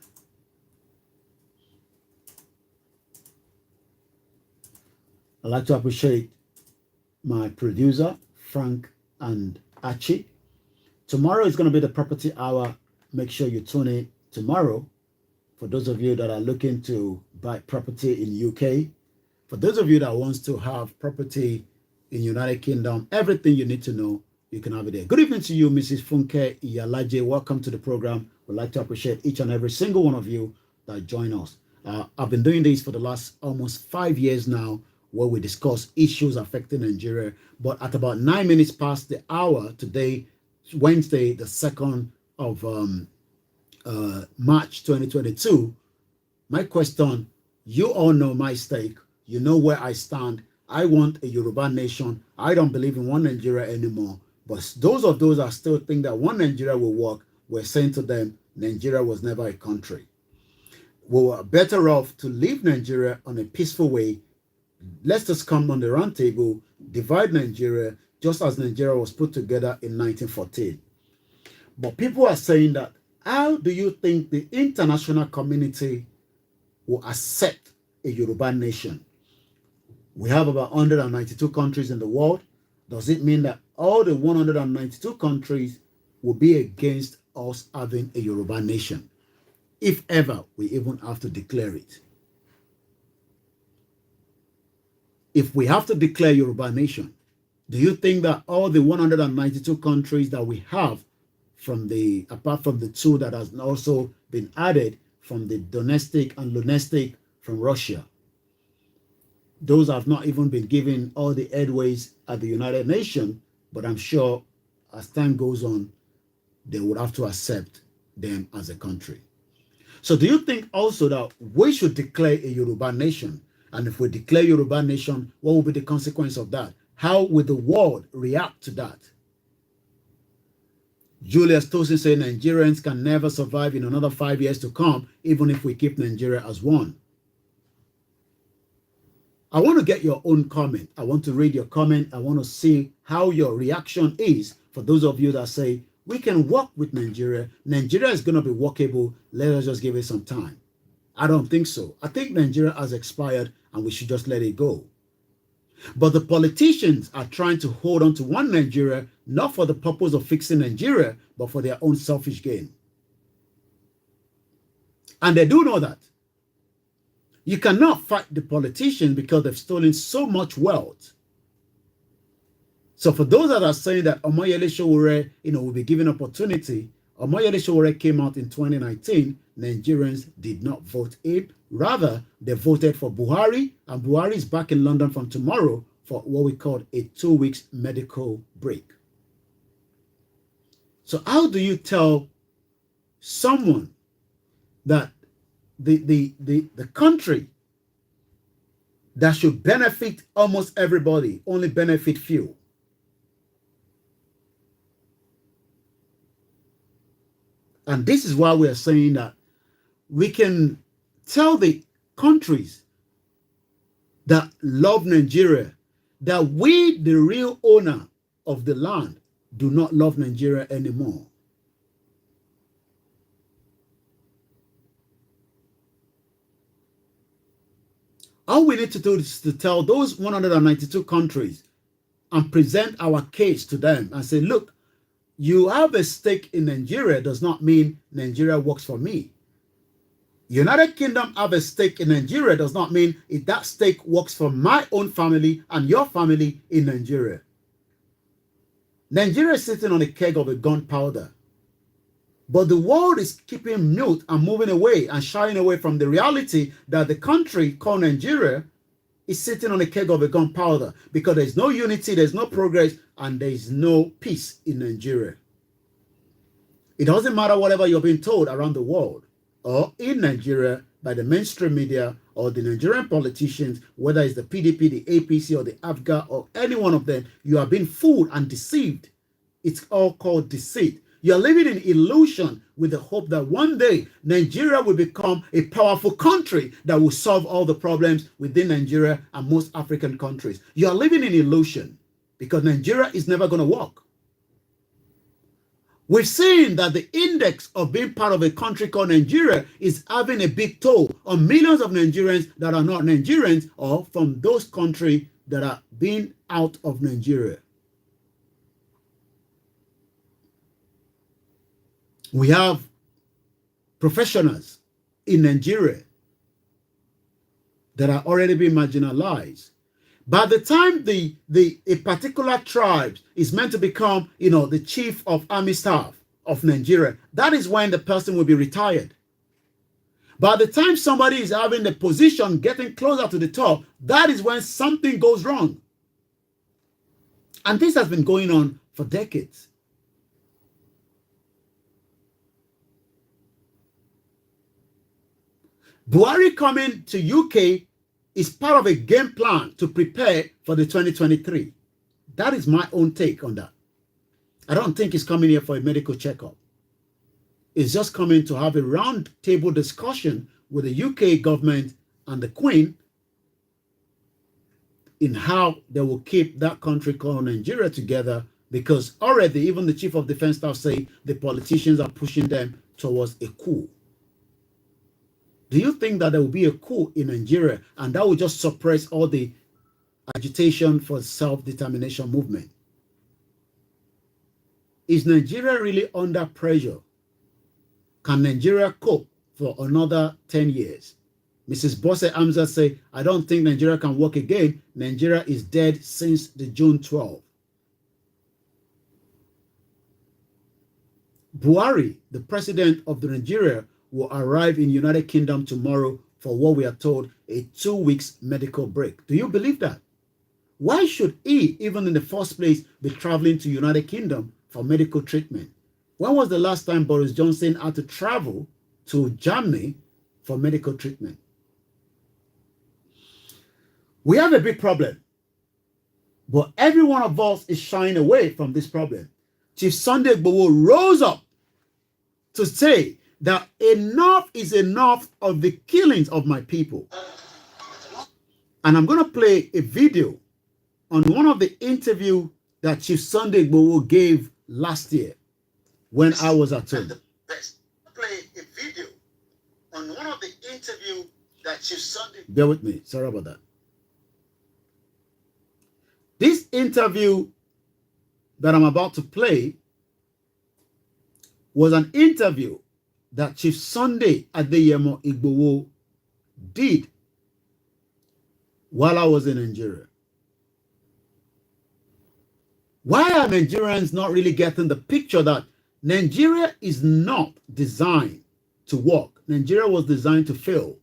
I'd like to appreciate my producer, Frank and Archie. Tomorrow is going to be the property hour. Make sure you tune in tomorrow. For those of you that are looking to buy property in UK, for those of you that wants to have property in United Kingdom, everything you need to know, you can have it there. Good evening to you, Mrs. Funke Iyalaje. Welcome to the program. We'd like to appreciate each and every single one of you that join us. I've been doing this for the last almost 5 years now, where we discuss issues affecting Nigeria. But at about 9 minutes past the hour today, Wednesday, the 2nd of March 2022, my question, you all know my stake. You know where I stand. I want a Yoruba nation. I don't believe in one Nigeria anymore. But those of those that still think that one Nigeria will work, we're saying to them, Nigeria was never a country. We were better off to leave Nigeria on a peaceful way. Let's just come on the round table, divide Nigeria, just as Nigeria was put together in 1914. But people are saying that, how do you think the international community will accept a Yoruba nation? We have about 192 countries in the world. Does it mean that all the 192 countries will be against us having a Yoruba nation? If ever we even have to declare it. If we have to declare Yoruba nation, do you think that all the 192 countries that we have apart from the two that has also been added from the domestic and lunistic from Russia, those have not even been given all the headways at the United Nations, but I'm sure as time goes on, they would have to accept them as a country. So do you think also that we should declare a Yoruba nation? And if we declare Yoruba nation, what will be the consequence of that? How will the world react to that? Julius Tosin said Nigerians can never survive in another 5 years to come, even if we keep Nigeria as one. I want to get your own comment. I want to read your comment. I want to see how your reaction is for those of you that say, we can work with Nigeria. Nigeria is going to be workable. Let us just give it some time. I don't think so. I think Nigeria has expired and we should just let it go. But the politicians are trying to hold on to one Nigeria, not for the purpose of fixing Nigeria, but for their own selfish gain. And they do know that. You cannot fight the politicians because they've stolen so much wealth. So for those that are saying that Omoyele Sowore, will be given opportunity, Omoyele Sowore came out in 2019. Nigerians did not vote in. Rather, they voted for Buhari, and Buhari is back in London from tomorrow for what we call a 2 weeks medical break. So how do you tell someone that the country that should benefit almost everybody only benefit few? And this is why we are saying that we can tell the countries that love Nigeria that we, the real owner of the land, do not love Nigeria anymore. All we need to do is to tell those 192 countries and present our case to them and say, look, you have a stake in Nigeria does not mean Nigeria works for me. United Kingdom have a stake in Nigeria does not mean if that stake works for my own family and your family in Nigeria. Nigeria is sitting on a keg of a gunpowder. But the world is keeping mute and moving away and shying away from the reality that the country called Nigeria is sitting on a keg of a gunpowder because there's no unity, there's no progress, and there's no peace in Nigeria. It doesn't matter whatever you're being told around the world or in Nigeria by the mainstream media or the Nigerian politicians, whether it's the PDP, the APC, or the AFGA, or any one of them, you are being fooled and deceived. It's all called deceit. You're living in illusion with the hope that one day Nigeria will become a powerful country that will solve all the problems within Nigeria and most African countries. You're living in illusion because Nigeria is never going to work. We've seen that the index of being part of a country called Nigeria is having a big toll on millions of Nigerians that are not Nigerians or from those countries that are being out of Nigeria. We have professionals in Nigeria that are already being marginalized. By the time a particular tribe is meant to become, the chief of army staff of Nigeria, that is when the person will be retired. By the time somebody is having the position, getting closer to the top, that is when something goes wrong. And this has been going on for decades. Buhari coming to UK is part of a game plan to prepare for the 2023. That is my own take on that. I don't think he's coming here for a medical checkup. He's just coming to have a round table discussion with the UK government and the Queen in how they will keep that country called Nigeria together, because already even the Chief of Defense Staff say the politicians are pushing them towards a coup. Do you think that there will be a coup in Nigeria and that will just suppress all the agitation for self-determination movement? Is Nigeria really under pressure? Can Nigeria cope for another 10 years? Mrs. Bose Amza say, I don't think Nigeria can work again. Nigeria is dead since the June 12. Buhari, the president of the Nigeria, will arrive in United Kingdom tomorrow for what we are told a 2 weeks medical break. Do you believe that? Why should he, even in the first place, be traveling to United Kingdom for medical treatment? When was the last time Boris Johnson had to travel to Germany for medical treatment? We have a big problem, but every one of us is shying away from this problem. Chief Sunday Igboho rose up to say that enough is enough of the killings of my people. And I'm going to play a video on one of the interviews that Chief Sunday Igboho gave last year when I was at home. Play a video on one of the interviews that Chief Sunday... Bear with me. Sorry about that. This interview that I'm about to play was an interview that Chief Sunday Adeyemo Igboho did while I was in Nigeria. Why are Nigerians not really getting the picture that Nigeria is not designed to work? Nigeria was designed to fail.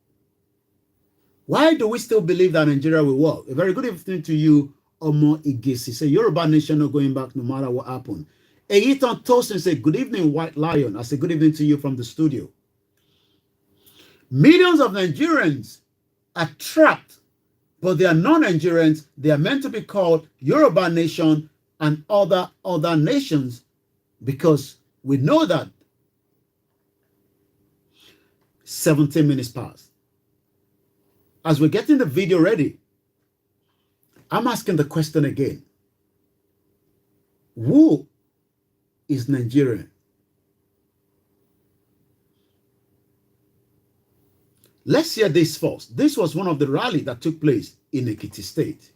Why do we still believe that Nigeria will work? A very good evening to you, Omo Igesi. Say Yoruba nation not going back no matter what happened. Eitan Tosin say good evening, White Lion. I say good evening to you from the studio. Millions of Nigerians are trapped, but they are non-Nigerians. They are meant to be called Yoruba nation and other nations, because we know that 17 minutes past. As we're getting the video ready, I'm asking the question again. Who is Nigerian? Let's hear this first. This was one of the rallies that took place in Ekiti State.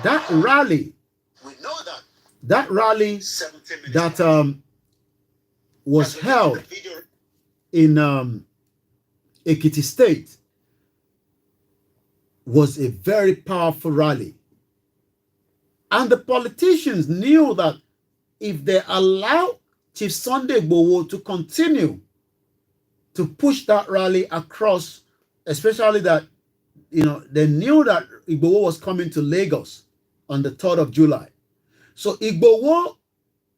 That rally, we know that rally that was held in Ekiti State was a very powerful rally. And the politicians knew that if they allow Chief Sunday Igboho to continue to push that rally across, especially that, you know, they knew that Igboho was coming to Lagos on the 3rd of July. So Igboho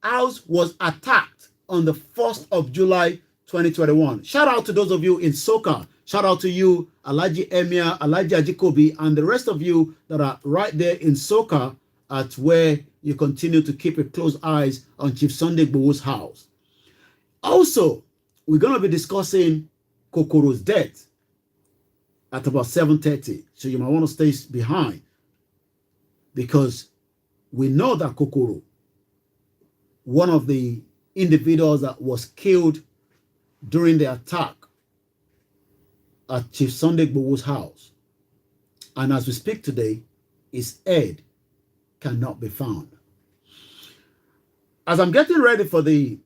house was attacked on the 1st of July 2021. Shout out to those of you in Soka. Shout out to you, Alhaji Emir, Alhaji Ajikobi, and the rest of you that are right there in Soka, at where you continue to keep a close eyes on Chief Sunday Igboho's house. Also, we're going to be discussing Kokuru's death at about 7:30. So you might want to stay behind, because we know that Kokuru, one of the individuals that was killed during the attack at Chief Sunday Igboho's house, and as we speak today, his head cannot be found. As I'm getting ready for the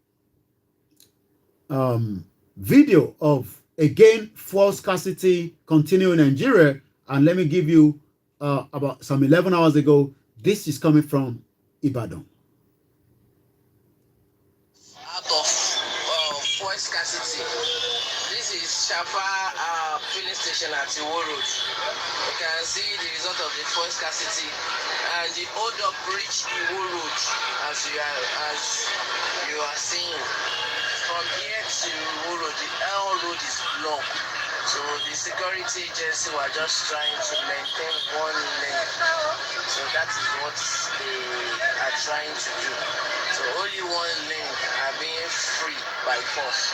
video of again, fuel scarcity continue in Nigeria. And let me give you about some 11 hours ago, this is coming from Ibadan. Out of fuel scarcity, this is Shafa filling station at Iwo Road. You can see the result of the fuel scarcity, and the hold up reached Iwo Road as you are seeing. From here to Iwo Road, the L road is blocked. So the security agency were just trying to maintain one lane. So that is what they are trying to do. So only one lane are being free by force.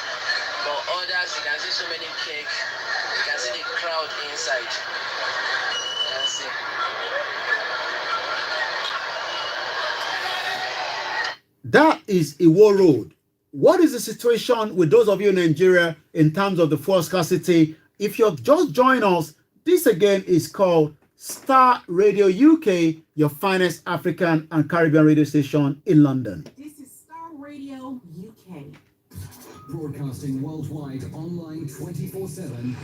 But others, you can see so many cake. You can see the crowd inside. You can see. That is Iwo Road. What is the situation with those of you in Nigeria in terms of the fuel scarcity? If you're just joining us, this again is called Starr Radio UK, your finest African and Caribbean radio station in London. This is Starr Radio UK. Broadcasting worldwide, online 24/7.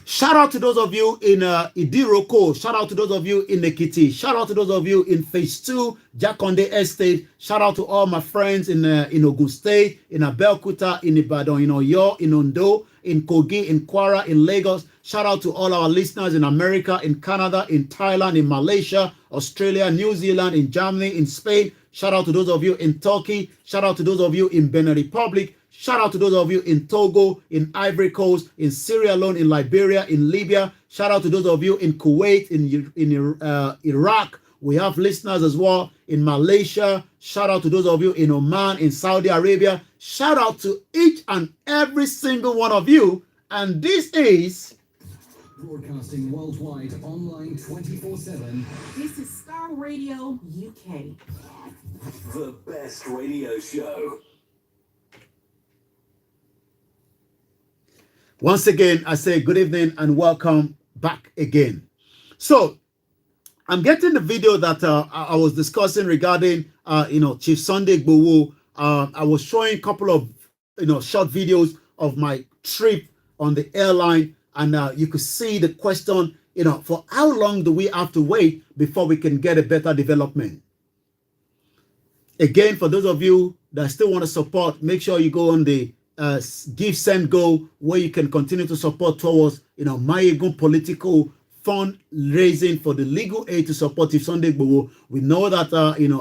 Shout out to those of you in Idiroko. Shout out to those of you in Ekiti. Shout out to those of you in Phase 2, Jakonde Estate. Shout out to all my friends in Ogun State, in Abeokuta, in Ibadan, in Oyo, in Ondo, in Kogi, in Kwara, in Lagos. Shout out to all our listeners in America, in Canada, in Thailand, in Malaysia, Australia, New Zealand, in Germany, in Spain. Shout out to those of you in Turkey. Shout out to those of you in Benin Republic. Shout out to those of you in Togo, in Ivory Coast, in Sierra Leone, in Liberia, in Libya. Shout out to those of you in Kuwait, in Iraq. We have listeners as well in Malaysia. Shout out to those of you in Oman, in Saudi Arabia. Shout out to each and every single one of you. And this is Broadcasting worldwide, online 24/7. This is Starr Radio UK. The best radio show. Once again, I say good evening and welcome back again. So, I'm getting the video that I was discussing regarding, Chief Sunday Igboho. I was showing a couple of, short videos of my trip on the airline, and you could see the question, for how long do we have to wait before we can get a better development? Again, for those of you that still want to support, make sure you go on the Give Send Go, where you can continue to support towards Mayegun political fundraising for the legal aid to support Chief Sunday Igboho. We know that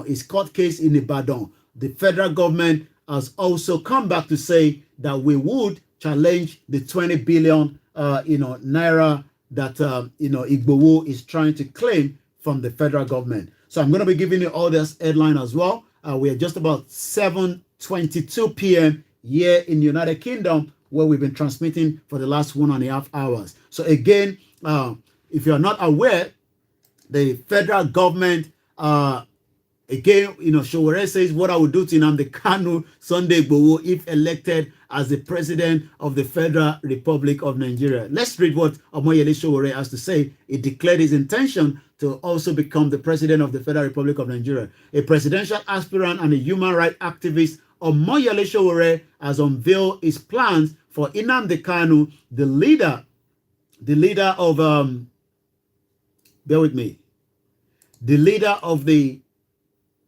his court case in Ibadan, the federal government has also come back to say that we would challenge the 20 billion naira that Igboho is trying to claim from the federal government. So I'm going to be giving you all this headline as well. We are just about 7:22 p.m. here in the United Kingdom, where we've been transmitting for the last 1.5 hours. So again, if you're not aware, the federal government, Showore says, what I would do to Nnamdi Kanu Sunday Igboho if elected as the president of the Federal Republic of Nigeria. Let's read what Omoyele Showore has to say. He declared his intention to also become the president of the Federal Republic of Nigeria. A presidential aspirant and a human rights activist, Omoyele Showore has unveiled his plans for Nnamdi Kanu, the leader of the leader of the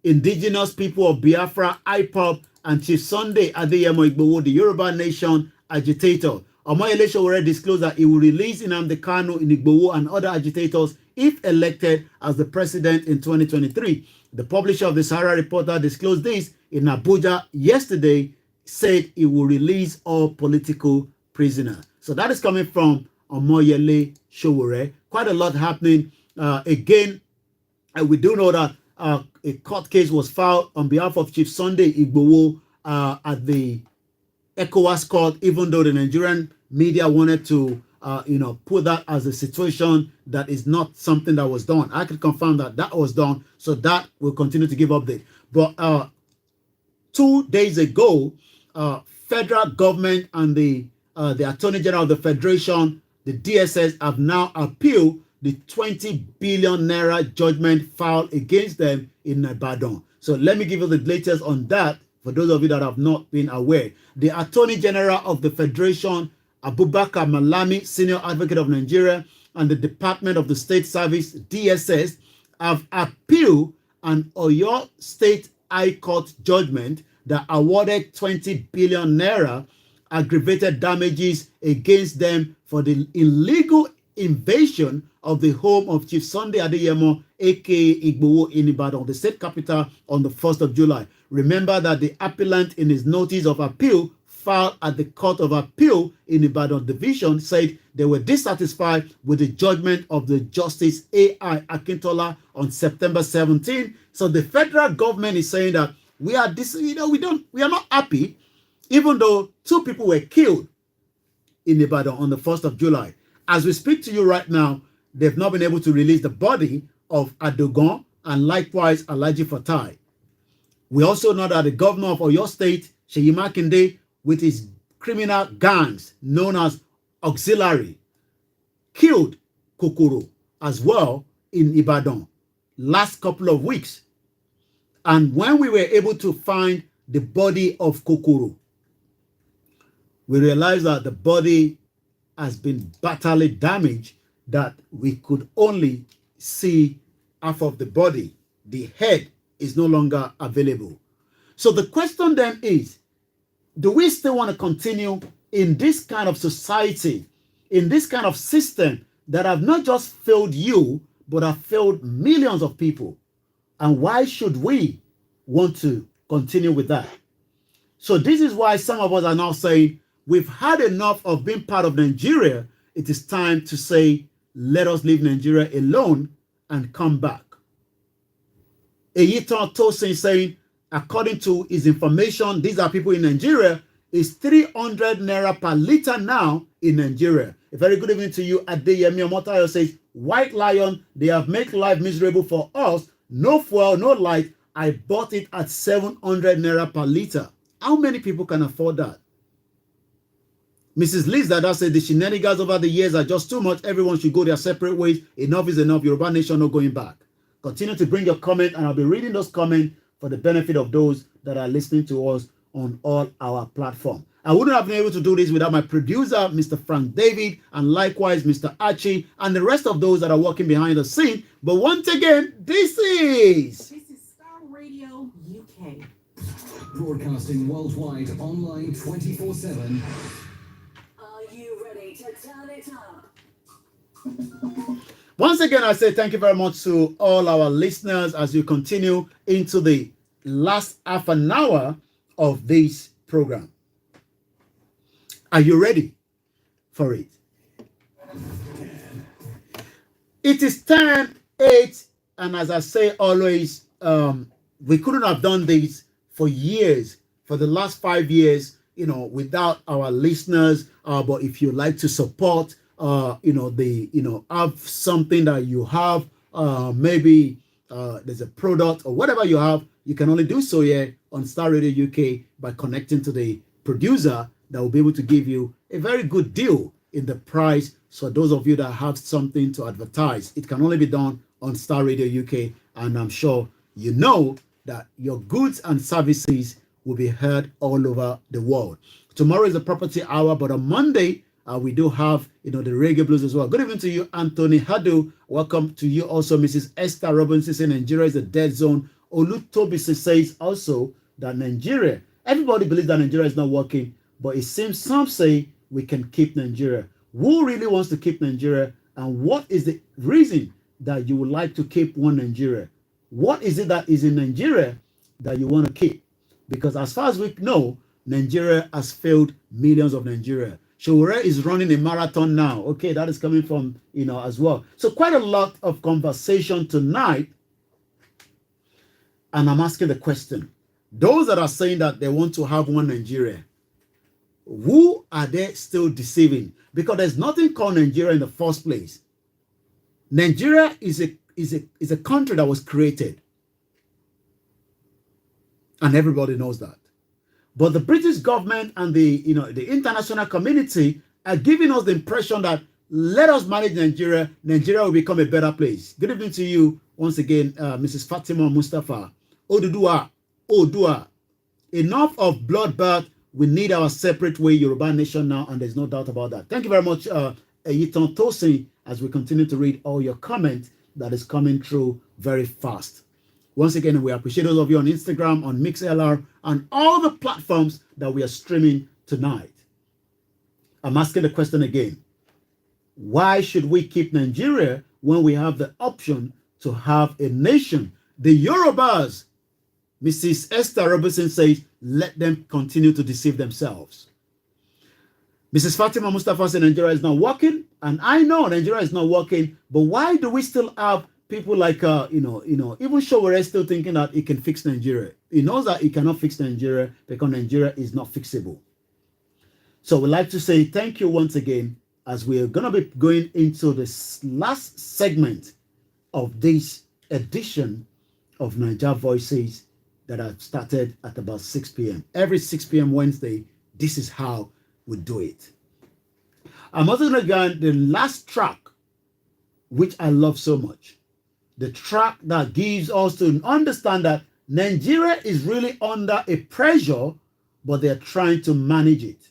indigenous people of Biafra, IPOB, and Chief Sunday Adeyemo Igboho, the Yoruba Nation agitator. Omoyele Showore disclosed that he will release Nnamdi Kanu, Igboho, and other agitators if elected as the president in 2023. The publisher of the Sahara Reporter disclosed this in Abuja yesterday, said he will release all political prisoners. So that is coming from Omoyele Showore. Quite a lot happening. Again, we do know that a court case was filed on behalf of Chief Sunday Igboho at the ECOWAS court, even though the Nigerian media wanted to put that as a situation that is not something that was done. I can confirm that that was done, so that will continue to give update. But 2 days ago, federal government and the Attorney General of the Federation, the DSS, have now appealed the 20 billion naira judgment filed against them in Ibadan. So let me give you the latest on that for those of you that have not been aware. The Attorney General of the Federation Abubakar Malami, Senior Advocate of Nigeria, and the Department of the State Service, DSS, have appealed an Oyo State High Court judgment that awarded 20 billion naira aggravated damages against them for the illegal invasion of the home of Chief Sunday Adeyemo, aka Igboho, in Ibadan, the state capital, on the 1st of July. Remember that the appellant in his notice of appeal filed at the Court of Appeal in Ibadan Division said they were dissatisfied with the judgment of the Justice A.I. Akintola on September 17. So the federal government is saying that we are not happy, even though 2 people were killed in Ibadan on the 1st of July. As we speak to you right now, they've not been able to release the body of Adogon and likewise Alhaji Fatai. We also know that the governor of Oyo State, Seyi Makinde, with his criminal gangs known as Auxiliary, killed Kokuru as well in Ibadan last couple of weeks. And when we were able to find the body of Kokuru, we realized that the body has been badly damaged, that we could only see half of the body. The head is no longer available. So the question then is, do we still want to continue in this kind of society, in this kind of system that have not just failed you, but have failed millions of people? And why should we want to continue with that? So this is why some of us are now saying, we've had enough of being part of Nigeria. It is time to say, let us leave Nigeria alone and come back. Eyiton Tosin saying, according to his information, these are people in Nigeria, is 300 naira per liter now in Nigeria. A very good evening to you. Adeyemi Omotayo says, White Lion, they have made life miserable for us. No fuel, no light. I bought it at 700 naira per liter. How many people can afford that? Mrs. Liz Dada said the shenanigans over the years are just too much. Everyone should go their separate ways. Enough is enough. Yoruba nation not going back. Continue to bring your comment, and I'll be reading those comments for the benefit of those that are listening to us on all our platforms. I wouldn't have been able to do this without my producer, Mr. Frank David, and likewise Mr. Archie, and the rest of those that are working behind the scene. But once again, this is Starr Radio UK. Broadcasting worldwide, online 24/7. Are you ready to turn it up? Once again, I say thank you very much to all our listeners as you continue into the last half an hour of this program. Are you ready for it? It is 10:08, and as I say always, we couldn't have done this for years, for the last 5 years, without our listeners. But if you like to support, have something that you have, maybe there's a product or whatever you have, you can only do so here on Starr Radio UK by connecting to the producer that will be able to give you a very good deal in the price. So those of you that have something to advertise, it can only be done on Starr Radio UK, and I'm sure you know that your goods and services will be heard all over the world. Tomorrow is the property hour, but on Monday, we do have, the reggae blues as well. Good evening to you, Anthony Hadu. Welcome to you also, Mrs. Esther Robinson saying Nigeria is a dead zone. Olutobisi says also that Nigeria, everybody believes that Nigeria is not working, but it seems some say we can keep Nigeria. Who really wants to keep Nigeria? And what is the reason that you would like to keep one Nigeria? What is it that is in Nigeria that you want to keep? Because as far as we know, Nigeria has failed millions of Nigeria. Showore is running a marathon now. Okay, that is coming from, as well. So quite a lot of conversation tonight. And I'm asking the question, those that are saying that they want to have one Nigeria, who are they still deceiving? Because there's nothing called Nigeria in the first place. Nigeria is a country that was created. And everybody knows that. But the British government and the international community are giving us the impression that let us manage Nigeria. Nigeria will become a better place. Good evening to you once again, Mrs. Fatima Mustafa. Odua. Enough of bloodbath We need our separate way Yoruba nation now, and there's no doubt about that. Thank you very much, Eyiton Tosin, as we continue to read all your comments that is coming through very fast. Once again, we appreciate those of you on Instagram, on MixLR, and all the platforms that we are streaming tonight. I'm asking the question again. Why should we keep Nigeria when we have the option to have a nation? The Yorubas, Mrs. Esther Robertson says, let them continue to deceive themselves. Mrs. Fatima Mustafa said Nigeria is not working, and I know Nigeria is not working, but why do we still have people like, even Showore is still thinking that it can fix Nigeria? He knows that he cannot fix Nigeria because Nigeria is not fixable. So we'd like to say thank you once again, as we are going to be going into this last segment of this edition of Naija Voices that I've started at about 6 p.m. Every 6 p.m. Wednesday, this is how we do it. I'm also going to get the last track, which I love so much. The track that gives us to understand that Nigeria is really under a pressure, but they're trying to manage it.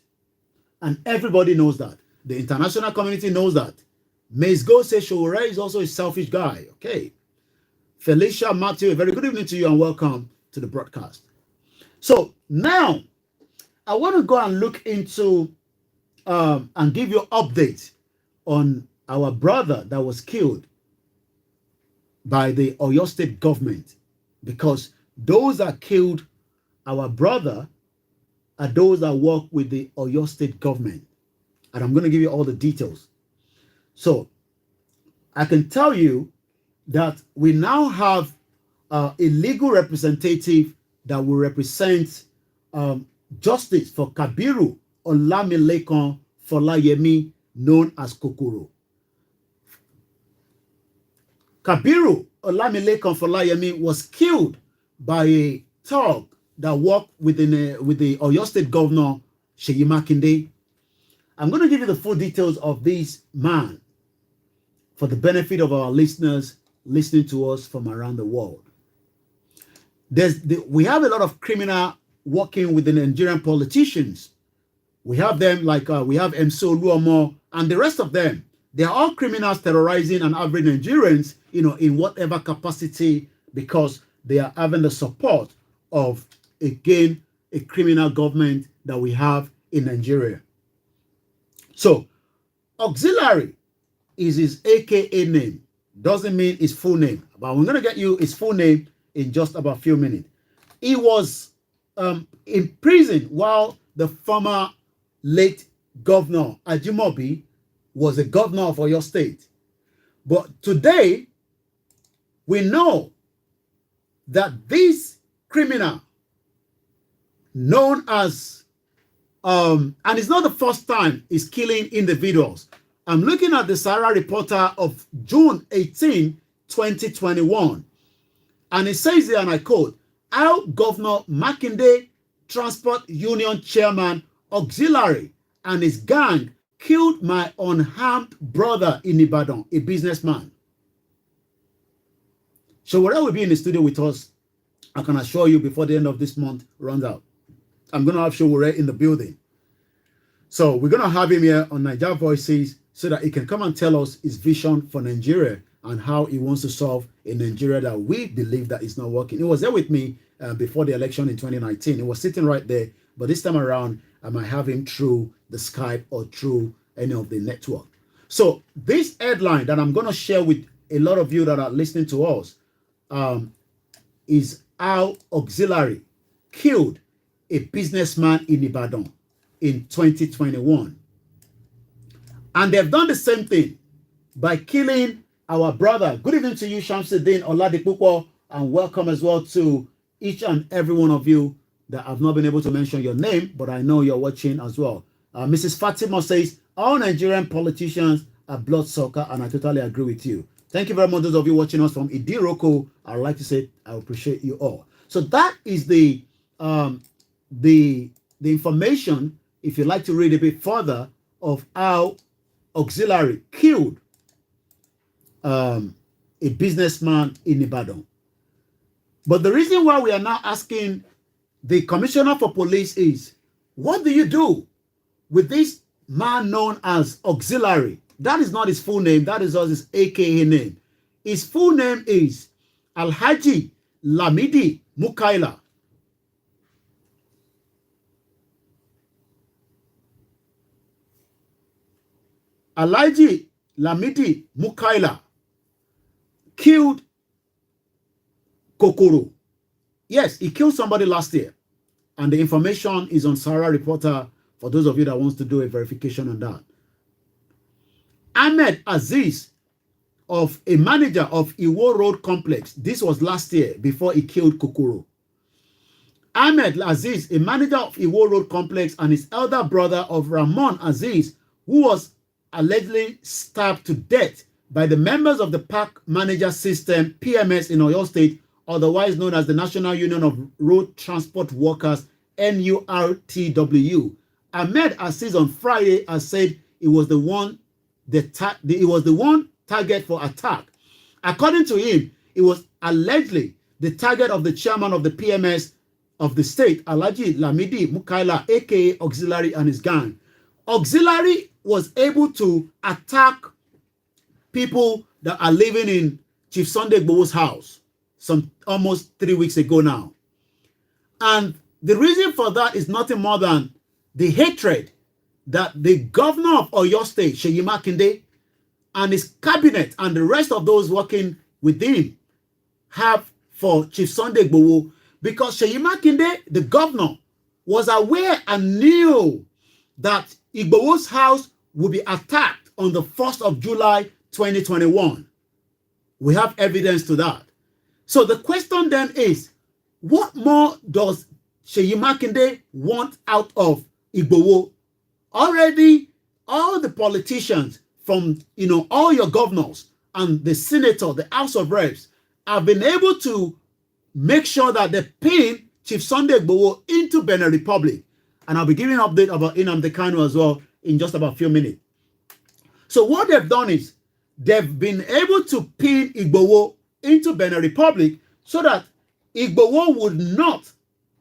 And everybody knows that. The international community knows that. Mace Go says Showore is also a selfish guy. Okay. Felicia Matthew, a very good evening to you and welcome to the broadcast. So now I want to go and look into and give you updates on our brother that was killed by the Oyo State government, because those that killed our brother are those that work with the Oyo State government. And I'm going to give you all the details. So I can tell you that we now have a legal representative that will represent justice for Kabiru Olamilekan Folayemi, known as Kokuru. Kabiru Olamilekan Folayemi was killed by a thug that worked with the Oyo State governor, Seyi Makinde. I'm going to give you the full details of this man for the benefit of our listeners listening to us from around the world. We have a lot of criminal working with the Nigerian politicians. We have them like we have Emso Luomo and the rest of them. They are all criminals terrorizing and average Nigerians, in whatever capacity, because they are having the support of, again, a criminal government that we have in Nigeria. So, auxiliary is his AKA name. Doesn't mean his full name. But we're going to get you his full name in just about a few minutes. He was in prison while the former late governor, Ajimobi, was the governor of Oyo State. But today, we know that this criminal, known as, and it's not the first time he's killing individuals. I'm looking at the Sahara Reporter of June 18, 2021. And it says here, and I quote, "How Governor Makinde, Transport Union Chairman, Auxiliary, and his gang killed my unharmed brother in Ibadan, a businessman." Showore will be in the studio with us. I can assure you before the end of this month runs out. I'm going to have Showore in the building. So we're going to have him here on Naija Voices so that he can come and tell us his vision for Nigeria and how he wants to solve a Nigeria that we believe that is not working. He was there with me before the election in 2019. He was sitting right there. But this time around, I might have him through the Skype or through any of the network. So this headline that I'm going to share with a lot of you that are listening to us is how auxiliary killed a businessman in Ibadan in 2021. And they've done the same thing by killing our brother. Good evening to you, Shamsuddin Oladipupo, and welcome as well to each and every one of you that I've not been able to mention your name, but I know you're watching as well. Mrs. Fatima says, all Nigerian politicians are bloodsucker, and I totally agree with you. Thank you very much, those of you watching us from Idiroko. I'd like to say I appreciate you all. So that is the information, if you'd like to read a bit further, of how auxiliary killed a businessman in Ibadan. But the reason why we are now asking the commissioner for police is, what do you do with this man known as Auxiliary? That is not his full name. That is just his AKA name. His full name is Alhaji Lamidi Mukaila. Alhaji Lamidi Mukaila killed Kokuru. Yes, he killed somebody last year. And the information is on Sarah Reporter for those of you that wants to do a verification on that. Ahmed Aziz, of a manager of Iwo Road Complex. This was last year before he killed Kokuru. Ahmed Aziz, a manager of Iwo Road Complex, and his elder brother of Ramon Aziz, who was allegedly stabbed to death by the members of the Park Manager System, PMS, in Oyo State, otherwise known as the National Union of Road Transport Workers, NURTW. Ahmed Aziz on Friday has said he was the one target for attack. According to him, it was allegedly the target of the chairman of the PMS of the state, Alhaji Lamidi Mukaila, aka Auxiliary, and his gang. Auxiliary was able to attack people that are living in Chief Sunday Igboho's house almost 3 weeks ago now. And the reason for that is nothing more than the hatred that the governor of Oyo State, Seyi Makinde, and his cabinet and the rest of those working with him have for Chief Sunday Igboho, because Seyi Makinde, the governor, was aware and knew that Igboho's house would be attacked on the 1st of July 2021. We have evidence to that. So the question then is, what more does Seyi Makinde want out of Igboho? Already, all the politicians from, all your governors and the senator, the House of Reps, have been able to make sure that they pin Chief Sunday Igboho into Benin Republic. And I'll be giving an update about Nnamdi Kanu as well in just about a few minutes. So what they've done is they've been able to pin Igboho into Benin Republic so that Igboho would not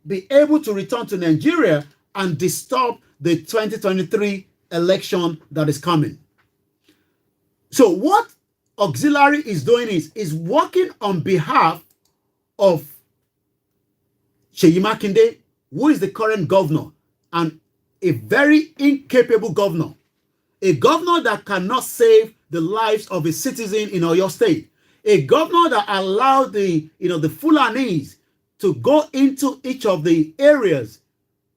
be able to return to Nigeria and disturb the 2023 election that is coming. So what Auxiliary is doing is working on behalf of Seyi Makinde, who is the current governor, and a very incapable governor, a governor that cannot save the lives of a citizen in Oyo State, a governor that allowed the Fulanis to go into each of the areas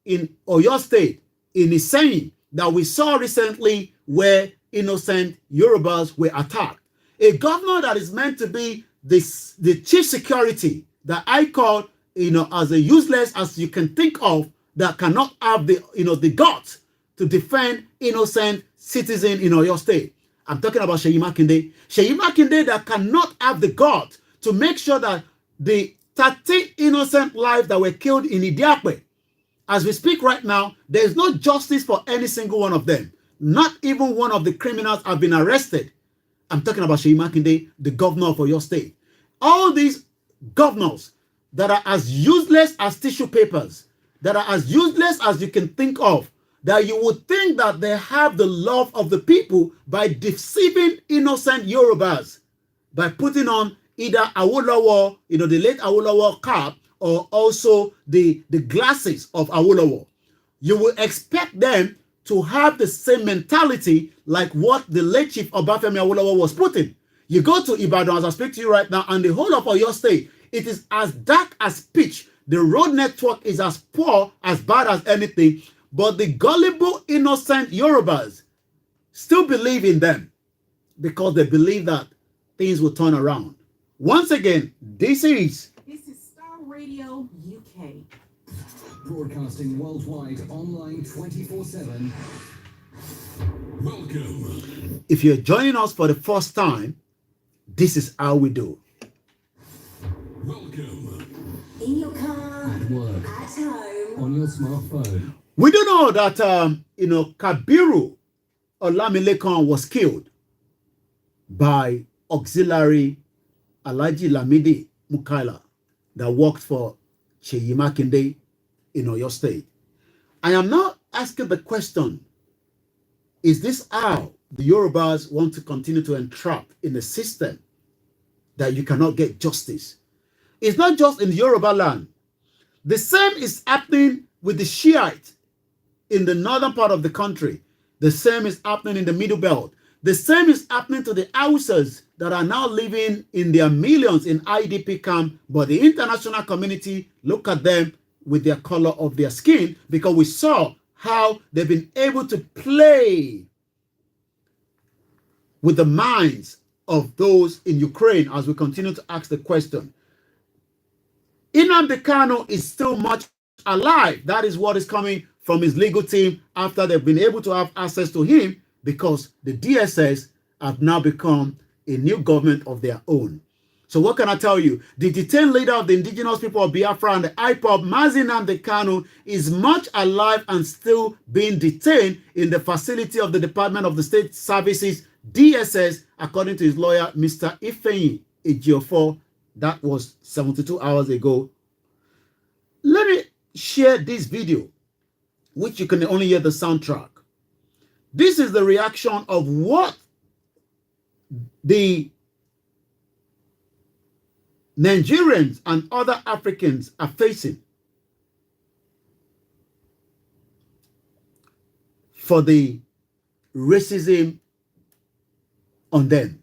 in Oyo State, in Iseyin, that we saw recently where innocent Yorubas were attacked. A governor that is meant to be the chief security that I call, as a useless as you can think of, that cannot have the guts to defend innocent citizens in Oyo State. I'm talking about Seyi Makinde. Seyi Makinde that cannot have the guts to make sure that the 13 innocent lives that were killed in Idiakwe, as we speak right now, there is no justice for any single one of them. Not even one of the criminals have been arrested. I'm talking about Seyi Makinde, the governor of Oyo State. All these governors that are as useless as tissue papers, that are as useless as you can think of, that you would think that they have the love of the people by deceiving innocent Yorubas, by putting on either Awolowo, the late Awolowo cap, or also the glasses of Awolowo. You will expect them to have the same mentality like what the late Chief Obafemi Awolowo was putting. You go to Ibadan, as I speak to you right now, and the whole of Oyo State, it is as dark as pitch. The road network is as poor, as bad as anything, but the gullible, innocent Yorubas still believe in them because they believe that things will turn around. Once again, this is Starr Radio UK. Broadcasting worldwide, online 24/7. Welcome. If you're joining us for the first time, this is how we do. Welcome. In your car, At work, at home. on your smartphone. We do know that, Kabiru Olamilekan was killed by Auxiliary Alhaji Lamidi Mukaila that worked for Seyi Makinde in Oyo State. I am not asking the question, is this how the Yorubas want to continue to entrap in a system that you cannot get justice? It's not just in Yoruba land. The same is happening with the Shiite in the northern part of the country. The same is happening in the Middle Belt. The same is happening to the Hausas that are now living in their millions in IDP camp, but the international community look at them with their color of their skin, because we saw how they've been able to play with the minds of those in Ukraine as we continue to ask the question. Nnamdi Kanu is still much alive. That is what is coming from his legal team after they've been able to have access to him, because the DSS have now become a new government of their own. So what can I tell you? The detained leader of the indigenous people of Biafra and the IPOB, Mazi Nnamdi Kanu, is much alive and still being detained in the facility of the Department of the State Services, DSS, according to his lawyer, Mr. Ifeanyi Ejiofor. That was 72 hours ago. Let me share this video, which you can only hear the soundtrack. This is the reaction of what the Nigerians and other Africans are facing for the racism on them.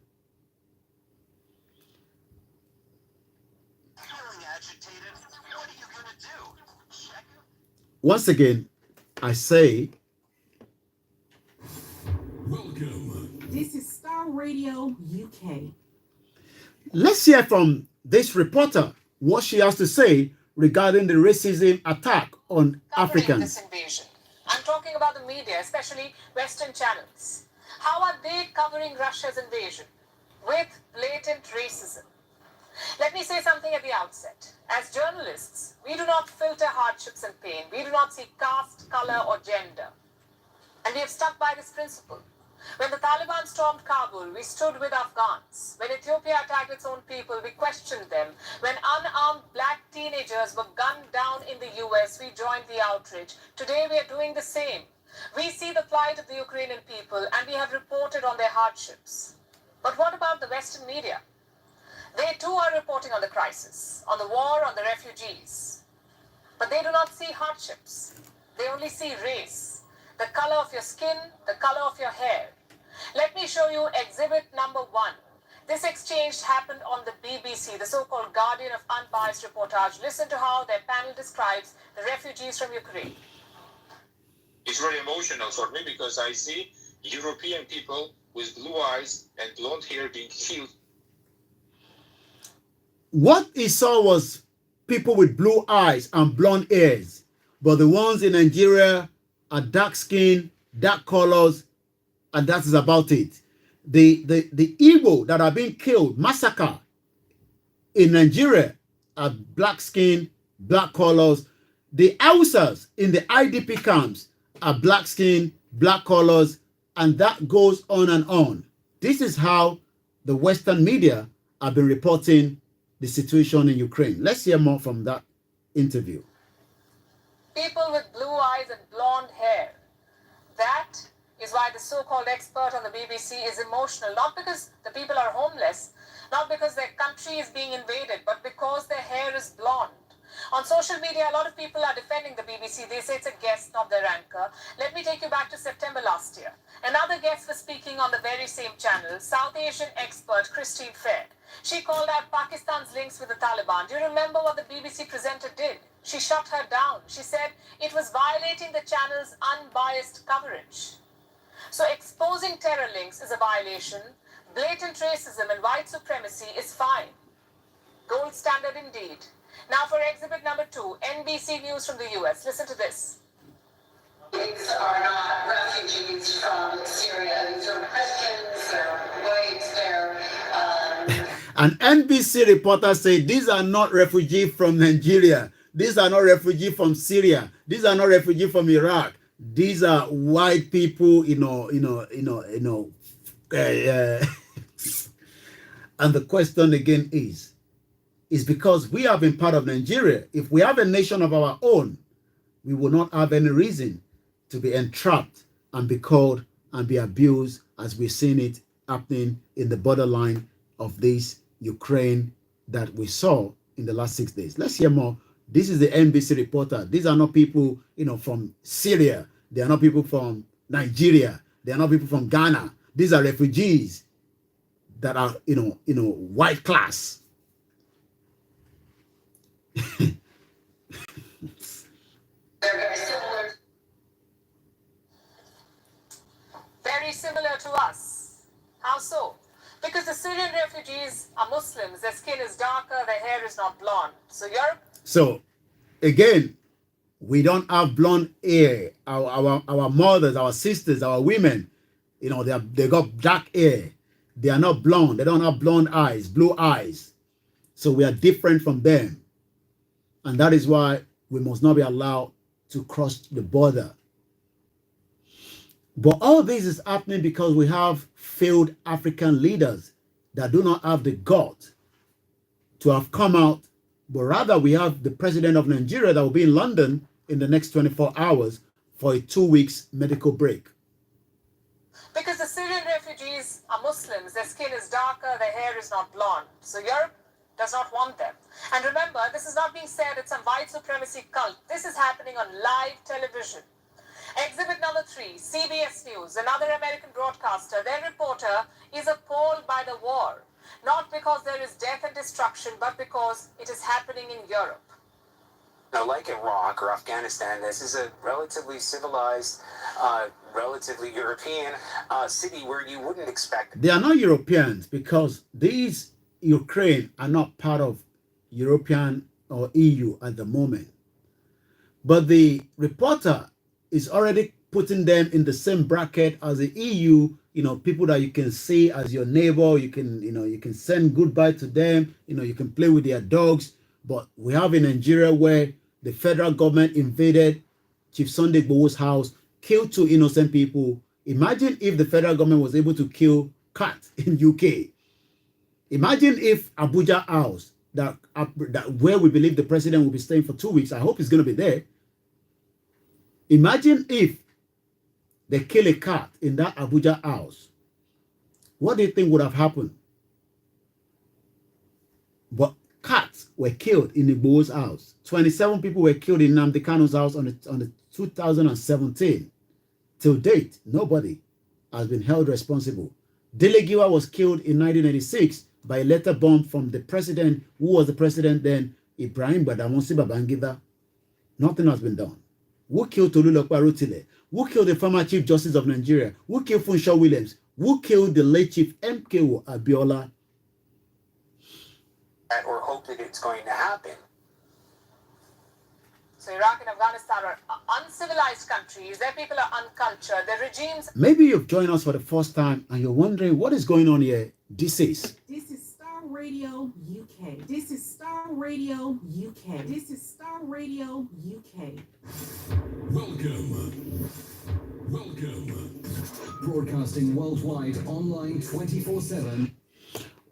Once again, I say, Welcome. This is Starr Radio UK. Let's hear from this reporter what she has to say regarding the racism attack on Africans. This invasion. I'm talking about the media, especially Western channels. How are they covering Russia's invasion? With blatant racism. Let me say something at the outset. As journalists, we do not filter hardships and pain. We do not see caste, color, or gender. And we have stuck by this principle. When the Taliban stormed Kabul, we stood with Afghans. When Ethiopia attacked its own people, we questioned them. When unarmed black teenagers were gunned down in the US, we joined the outrage. Today we are doing the same. We see the plight of the Ukrainian people and we have reported on their hardships. But what about the Western media? They too are reporting on the crisis, on the war, on the refugees. But they do not see hardships. They only see race, the color of your skin, the color of your hair. Let me show you exhibit number 1. This exchange happened on the BBC, the so-called Guardian of Unbiased Reportage. Listen to how their panel describes the refugees from Ukraine. It's very emotional for me because I see European people with blue eyes and blonde hair being killed. What he saw was people with blue eyes and blonde hairs, but the ones in Nigeria are dark skin, dark colors, and that is about it. The Igbo that are being killed, massacre in Nigeria are black skin, black colors. The Hausas in the IDP camps are black skin, black colors, and that goes on and on. This is how the Western media have been reporting the situation in Ukraine. Let's hear more from that interview. People with blue eyes and blonde hair. That is why the so-called expert on the BBC is emotional, not because the people are homeless, not because their country is being invaded, but because their hair is blonde. On social media, a lot of people are defending the BBC. They say it's a guest, not their anchor. Let me take you back to September last year. Another guest was speaking on the very same channel, South Asian expert Christine Fair. She called out Pakistan's links with the Taliban. Do you remember what the BBC presenter did? She shut her down. She said it was violating the channel's unbiased coverage. So exposing terror links is a violation. Blatant racism and white supremacy is fine. Gold standard indeed. Now for exhibit number 2, NBC News from the US. Listen to this. These are not refugees from Syria. These are Christians, they're whites, they're... An NBC reporter said these are not refugees from Nigeria. These are not refugees from Syria. These are not refugees from Iraq. These are white people, and the question again is because we have been part of Nigeria. If we have a nation of our own, we will not have any reason to be entrapped and be called and be abused as we've seen it happening in the borderline of this Ukraine that we saw in the last 6 days. Let's hear more. This is the NBC reporter. These are not people, from Syria. They are not people from Nigeria. They are not people from Ghana. These are refugees that are, white class. They're very similar. Very similar to us. How so? Because the Syrian refugees are Muslims, their skin is darker, their hair is not blonde. So Europe. So again, we don't have blonde hair. Our mothers, our sisters, our women, they got dark hair. They are not blonde. They don't have blonde eyes, blue eyes. So we are different from them. And that is why we must not be allowed to cross the border. But all this is happening because we have failed African leaders that do not have the guts to have come out. But rather, we have the president of Nigeria that will be in London in the next 24 hours for a 2 weeks medical break. Because the Syrian refugees are Muslims, their skin is darker, their hair is not blonde. So Europe does not want them. And remember, this is not being said at some white supremacy cult. This is happening on live television. Exhibit number 3, CBS News, another American broadcaster, their reporter is appalled by the war. Not because there is death and destruction, but because it is happening in Europe. Now, like Iraq or Afghanistan, this is a relatively civilized, relatively European city where you wouldn't expect. They are not Europeans because these Ukraine are not part of European or EU at the moment. But the reporter is already putting them in the same bracket as the EU, people that you can see as your neighbor. You can send goodbye to them. You can play with their dogs. But we have in Nigeria where the federal government invaded Chief Sunday Igboho's house, killed 2 innocent people. Imagine if the federal government was able to kill cats in UK. Imagine if Abuja house, that where we believe the president will be staying for 2 weeks. I hope he's going to be there. Imagine if they kill a cat in that Abuja house. What do you think would have happened? But cats were killed in Igboho's house. 27 people were killed in Nnamdi Kanu's house on the 2017. Till date, nobody has been held responsible. Dele Giwa was killed in 1986 by a letter bomb from the president, who was the president then, Ibrahim Badamasi Babangida. Nothing has been done. Who killed Tolulope Arutile? Who killed the former Chief Justice of Nigeria? Who killed Funshaw Williams? Who killed the late Chief MKO Abiola? Or hope that it's going to happen. So Iraq and Afghanistan are uncivilized countries. Their people are uncultured. Their regimes. Maybe you've joined us for the first time and you're wondering what is going on here. This is Starr Radio UK. This is Starr Radio UK. This is Starr Radio UK. Welcome. Broadcasting worldwide, online 24/7.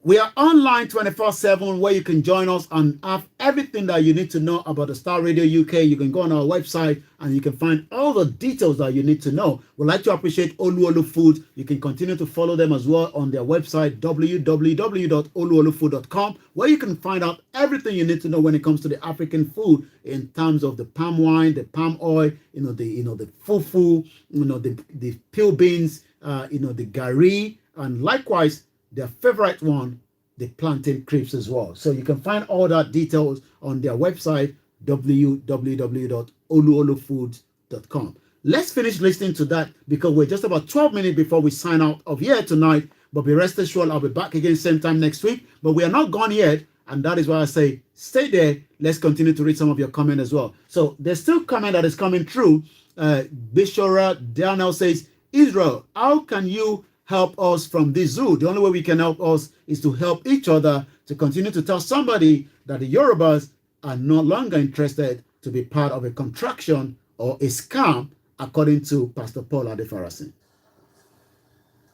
We are online 24/7 where you can join us and have everything that you need to know about the Starr Radio UK. You can go on our website and you can find all the details that you need to know. We'd like to appreciate Oluolu Food. You can continue to follow them as well on their website, www.oluolufood.com, where you can find out everything you need to know when it comes to the African food in terms of the palm wine, the palm oil, the fufu, the peel beans, the gari, and likewise, their favorite one, the plantain crepes as well. So you can find all that details on their website, www.oluolufoods.com. Let's finish listening to that because we're just about 12 minutes before we sign out of here tonight. But be rest assured, I'll be back again same time next week. But we are not gone yet. And that is why I say, stay there. Let's continue to read some of your comment as well. So there's still comment that is coming through. Bishora Daniel says, Israel, how can you help us from this zoo? The only way we can help us is to help each other to continue to tell somebody that the Yorubas are no longer interested to be part of a contraction or a scam, according to Pastor Paul Adefarasin.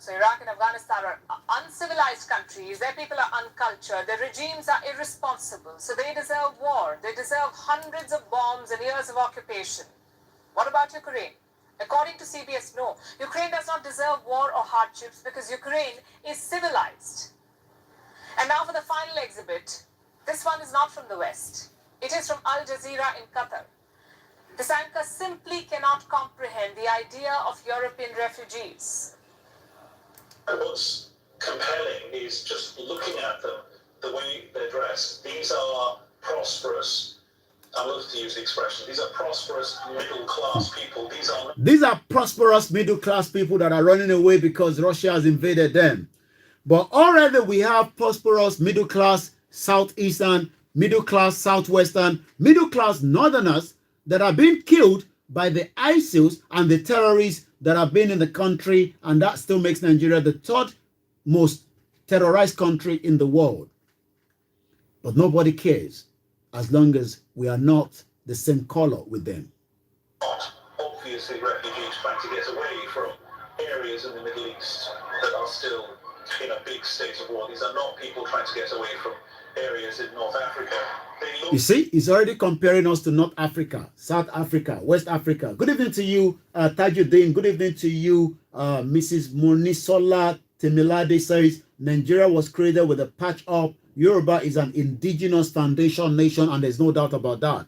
So Iraq and Afghanistan are uncivilized countries. Their people are uncultured. Their regimes are irresponsible. So they deserve war. They deserve hundreds of bombs and years of occupation. What about Ukraine? According to CBS, no. Ukraine does not deserve war or hardships because Ukraine is civilized. And now for the final exhibit. This one is not from the West. It is from Al Jazeera in Qatar. This anchor simply cannot comprehend the idea of European refugees. What's compelling is just looking at them, the way they're dressed. These are prosperous, I love to use the expression, these are prosperous middle-class people. These are prosperous middle-class people that are running away because Russia has invaded them. But already we have prosperous middle-class southeastern, middle-class southwestern, middle-class northerners that are being killed by the ISILs and the terrorists that have been in the country, and that still makes Nigeria the third most terrorized country in the world. But nobody cares as long as we are not the same color with them. Obviously, refugees trying to get away from areas in the Middle East that are still in a big state of war. These are not people trying to get away from areas in North Africa. You see, he's already comparing us to North Africa, South Africa, West Africa. Good evening to you, Tajuddin. Good evening to you, Mrs. Munisola Temilade says, Nigeria was created with a patch up. Yoruba is an indigenous foundation nation, and there's no doubt about that.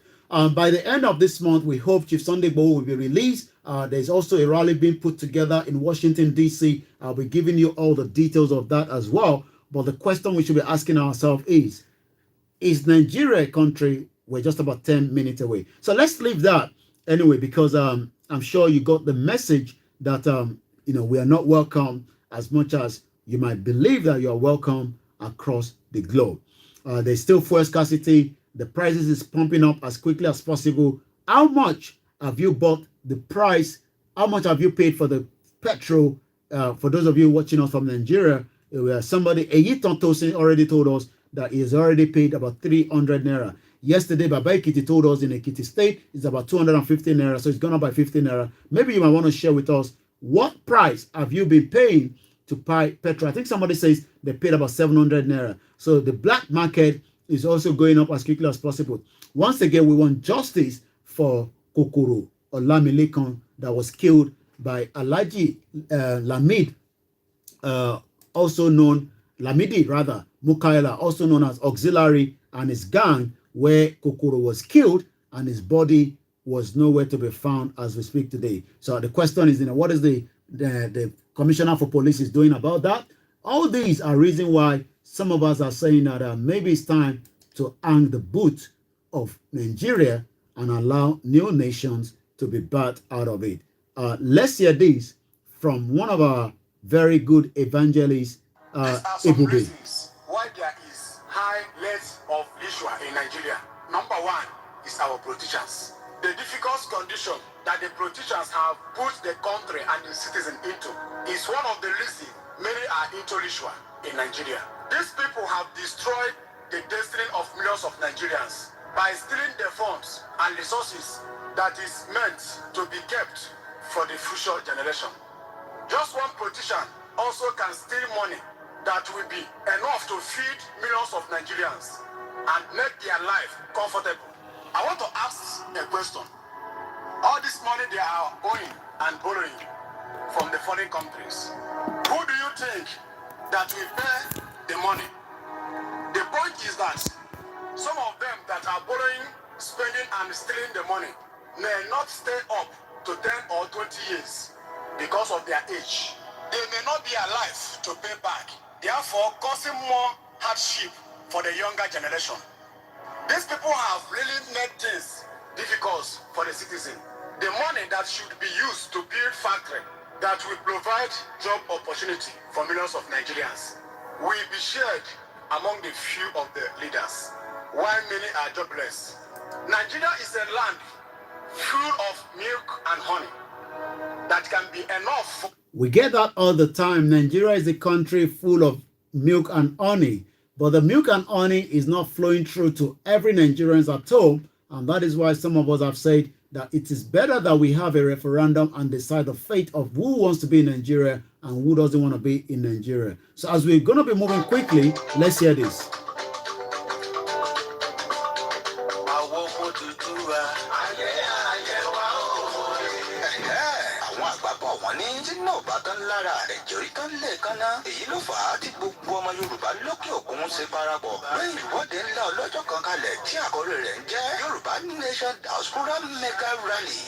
By the end of this month, we hope Chief Sunday Igboho will be released. There's also a rally being put together in Washington, D.C. I'll be giving you all the details of that as well. But the question we should be asking ourselves is Nigeria a country? We're just about 10 minutes away. So let's leave that anyway, because I'm sure you got the message that, we are not welcome as much as you might believe that you are welcome across the globe. There's still fuel scarcity. The prices is pumping up as quickly as possible. How much have you bought the price? How much have you paid for the petrol? For those of you watching us from Nigeria, somebody, Eyiton Tosin, already told us that he has already paid about 300 naira. Yesterday, Baba Ekiti told us in Ekiti State, it's about 250 naira, so it's gone up by 50 naira. Maybe you might want to share with us, what price have you been paying to buy petrol? I think somebody says they paid about 700 naira. So the black market is also going up as quickly as possible. Once again, we want justice for Kokuru or Lamilekan that was killed by Alhaji Lamid, also known, Lamidi rather, Mukaila, also known as Auxiliary, and his gang, where Kokuru was killed and his body was nowhere to be found as we speak today. So the question is, what is the Commissioner for Police is doing about that? All these are reasons why some of us are saying that maybe it's time to hang the boot of Nigeria and allow new nations to be birthed out of it. Let's hear this from one of our very good evangelists, Ibube. Why there is high rates of issue in Nigeria. Number one is our politicians. The difficult condition that the politicians have put the country and the citizens into is one of the reasons many are into issue in Nigeria. These people have destroyed the destiny of millions of Nigerians by stealing the funds and resources that is meant to be kept for the future generation. Just one politician also can steal money that will be enough to feed millions of Nigerians and make their life comfortable. I want to ask a question. All this money they are owing and borrowing from the foreign countries, who do you think that will pay the money? The point is that some of them that are borrowing, spending and stealing the money may not stay up to 10 or 20 years because of their age. They may not be alive to pay back, therefore causing more hardship for the younger generation. These people have really made things difficult for the citizen. The money that should be used to build factory that will provide job opportunity for millions of Nigerians will be shared among the few of the leaders, while many are jobless. Nigeria is a land full of milk and honey that can be enough. We get that all the time. Nigeria is a country full of milk and honey, but the milk and honey is not flowing through to every Nigerian at home, and that is why some of us have said that it is better that we have a referendum and decide the fate of who wants to be in Nigeria and who doesn't want to be in Nigeria. So as we're going to be moving quickly, let's hear this. Yorùbá tán lára ẹ̀jẹ̀ orí tán lẹ́ẹ̀kan náà. Èyí ló fà á tí gbogbo ọmọ Yorùbá lókè òkun ṣe parapọ̀. Lẹ́yìn ìwọ́de ńlá ọlọ́jọ́ kan kalẹ̀ tí àkọ́rí rẹ̀ ń jẹ́ Yorùbá Nation Diaspora Mega Rally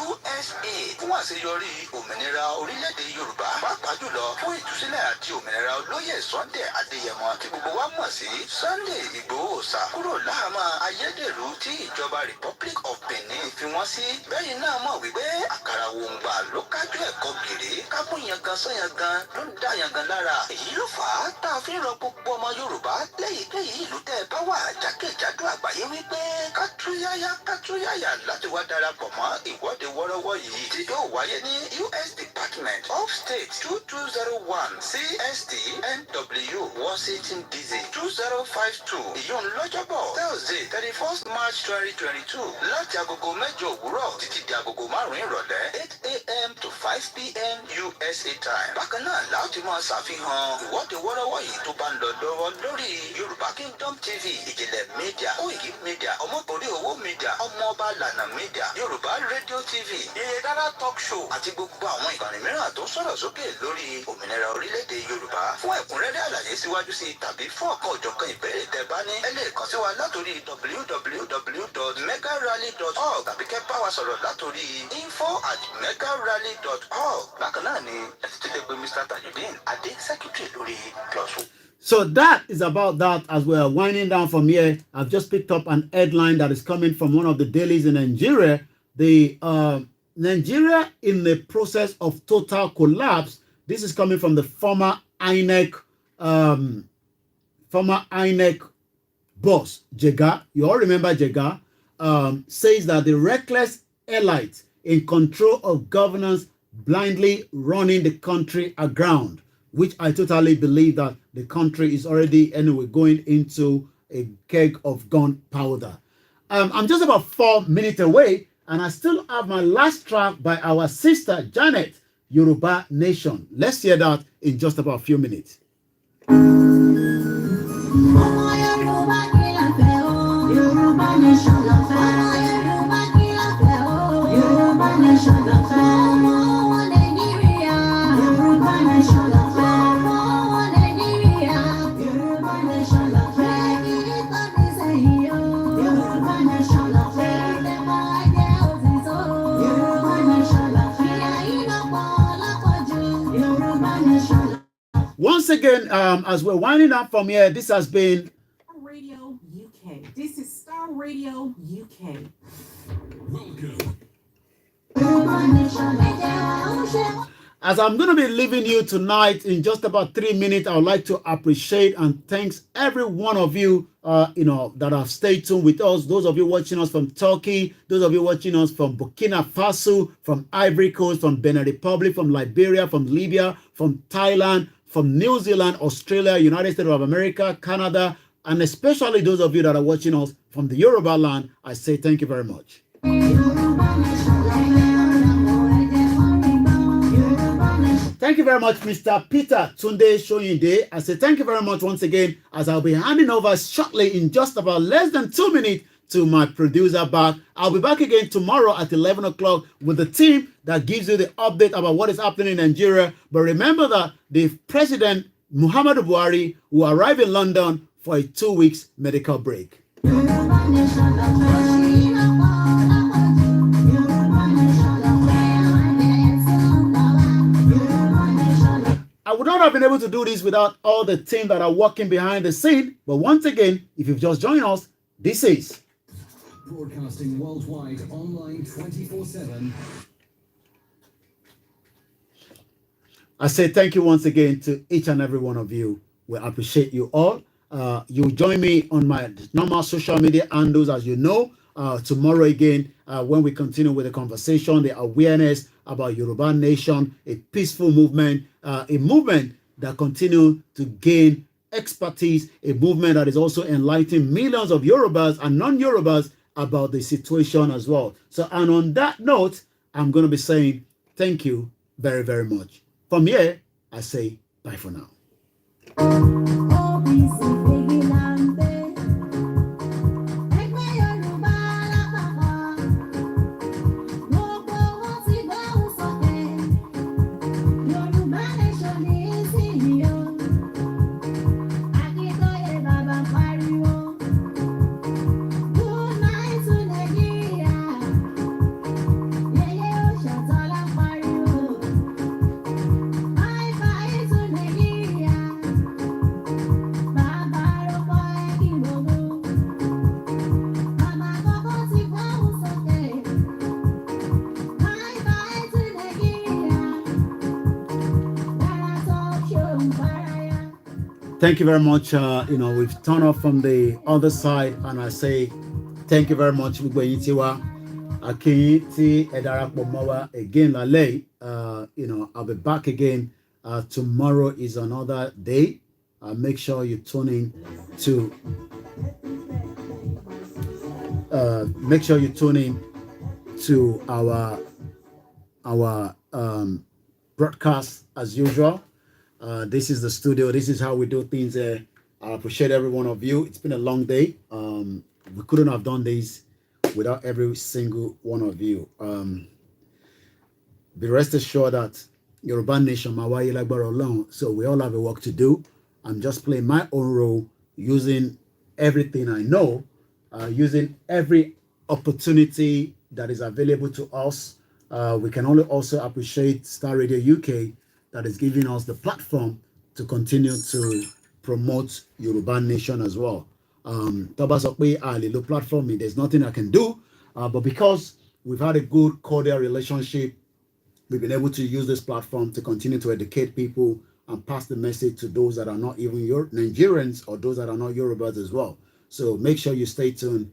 USA fún àṣeyọrí òmìnira orílẹ̀-èdè Yorùbá. Pàápàá jùlọ fún ìtúsílẹ̀ àti òmìnira olóyè Sunday Adéyẹmọ tí gbogbo wa mọ̀ sí Sunday Igboho sá kúrò láhàámọ́ ayédèrú tí ìjọba Republic of Benin fi wọ́n sí. Bẹ́yìn náà mọ̀ wípé àkàrà òǹgbà ló kájú ẹ̀kọ́ gèrè kápún yangan sọ́yangan ló ń dá yangan lára. Èyí ló fà á tá a fi ń rọ gbogbo ọmọ Yorùbá lẹ́yìnkéyìí ìlú tẹ́ ẹ bá wà jákèjádò àgbáyé wípé kátúyáyá láti wá darapọ̀ mọ́ ìwọ́de wọ́rọ́wọ́ yìí tí yóò wáyé ní US Department of State 2201 CST NW Washington DC 2052 ìyún lọ́jọ́bọ̀ Thursday 31st March 2022 láti agogo 8 òwúrọ̀ títí di agogo 5 ìrọ̀lẹ́ 8 a.m. to 5 p.m. USA time. Bákan náà láti máa ṣàfihàn ìwọ́de wọ́rọ́wọ́ yìí tó bá ń lọ lọ́wọ́ lórí Yorùbá Kingdom TV, Ìjìnlẹ̀ Media, Àkoikimedia, Ọmọbọ̀rí Owó Media, Ọmọọba Lànà Media, Yorùbá Radio TV, Iye Dára Talk Show àti gbogbo àwọn ìkànnì mìíràn tó sọ̀rọ̀ sókè lórí òmìnira orílẹ̀-èdè Yorùbá. Fún ẹ̀kúnrẹ́rẹ́ àlàyé síwájú sí tàbí fún ọ̀kan òjọ̀kan ìbéèrè tẹ́ bá ní ẹ lè kàn sí wa látòrí www.megarally.org tàbí kẹ́ bá wa sọ̀rọ̀ látòrí info@megarally.org. Bákan náà ni ẹ ti lè pe Mr. Tajudeen Adé Secretary lórí +1. So that is about that. As we are winding down from here, I've just picked up an headline that is coming from one of the dailies in Nigeria. The Nigeria in the process of total collapse. This is coming from the former INEC boss, Jega. You all remember Jega, says that the reckless elite in control of governance blindly running the country aground, which I totally believe that the country is already anyway going into a keg of gunpowder. I'm just about 4 minutes away, and I still have my last track by our sister Janet, Yoruba Nation. Let's hear that in just about a few minutes. Once again, as we're winding up from here, this has been Starr Radio UK. This is Starr Radio UK. Welcome. As I'm going to be leaving you tonight in just about 3 minutes, I would like to appreciate and thanks every one of you, that have stayed tuned with us. Those of you watching us from Turkey, those of you watching us from Burkina Faso, from Ivory Coast, from Benin Republic, from Liberia, from Libya, from Thailand, from New Zealand, Australia, United States of America, Canada, and especially those of you that are watching us from the Yoruba land, I say thank you very much. Thank you very much, Mr. Peter Tunde Shoyinde. I say thank you very much once again, as I'll be handing over shortly in just about less than 2 minutes to my producer back. I'll be back again tomorrow at 11 o'clock with the team that gives you the update about what is happening in Nigeria. But remember that the President Muhammadu Buhari will arrive in London for a 2 weeks medical break. I would not have been able to do this without all the team that are working behind the scene. But once again, if you've just joined us, this is broadcasting worldwide, online 24/7. I say thank you once again to each and every one of you. We appreciate you all. You join me on my normal social media handles, as you know, tomorrow again, when we continue with the conversation, the awareness about Yoruba Nation, a peaceful movement, a movement that continue to gain expertise, a movement that is also enlightening millions of Yorubas and non-Yorubas about the situation as well. So, and on that note, I'm going to be saying thank you very, very much. From here, I say bye for now. thank you very much. We've turned off from the other side, and I say thank you very much. Again, I'll be back again. Tomorrow is another day. Make sure you tune in to. Make sure you tune in to our broadcast as usual. This is the studio. This is how we do things. I appreciate every one of you. It's been a long day. We couldn't have done this without every single one of you. Be rest assured that Yoruba Nation, Mawaye Lagbara alone. So we all have a work to do. I'm just playing my own role, using everything I know, using every opportunity that is available to us. We can only also appreciate Starr Radio UK that is giving us the platform to continue to promote Yoruba Nation as well. Platform, there's nothing I can do, but because we've had a good cordial relationship, we've been able to use this platform to continue to educate people and pass the message to those that are not even Nigerians or those that are not Yorubas as well. So make sure you stay tuned.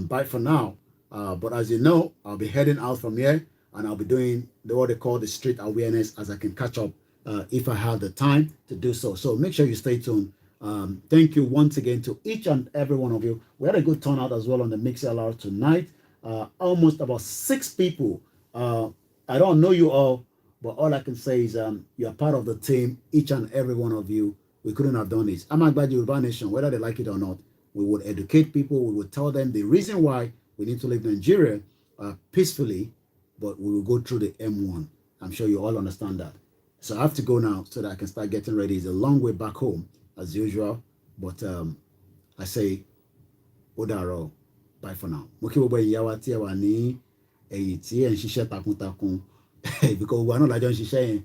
Bye for now. But as you know, I'll be heading out from here, and I'll be doing what they call the street awareness as I can catch up if I have the time to do so. So make sure you stay tuned. Thank you once again to each and every one of you. We had a good turnout as well on the MixLR tonight. Almost about 6 people. I don't know you all, but all I can say is you're part of the team, each and every one of you. We couldn't have done this. I'm glad Yoruba Nation, whether they like it or not, we would educate people. We would tell them the reason why we need to leave Nigeria peacefully, but we will go through the M1. I'm sure you all understand that. So I have to go now so that I can start getting ready. It's a long way back home, as usual. But I say, Odaro, bye for now. Because we're not like ṣiṣẹ́ yẹn.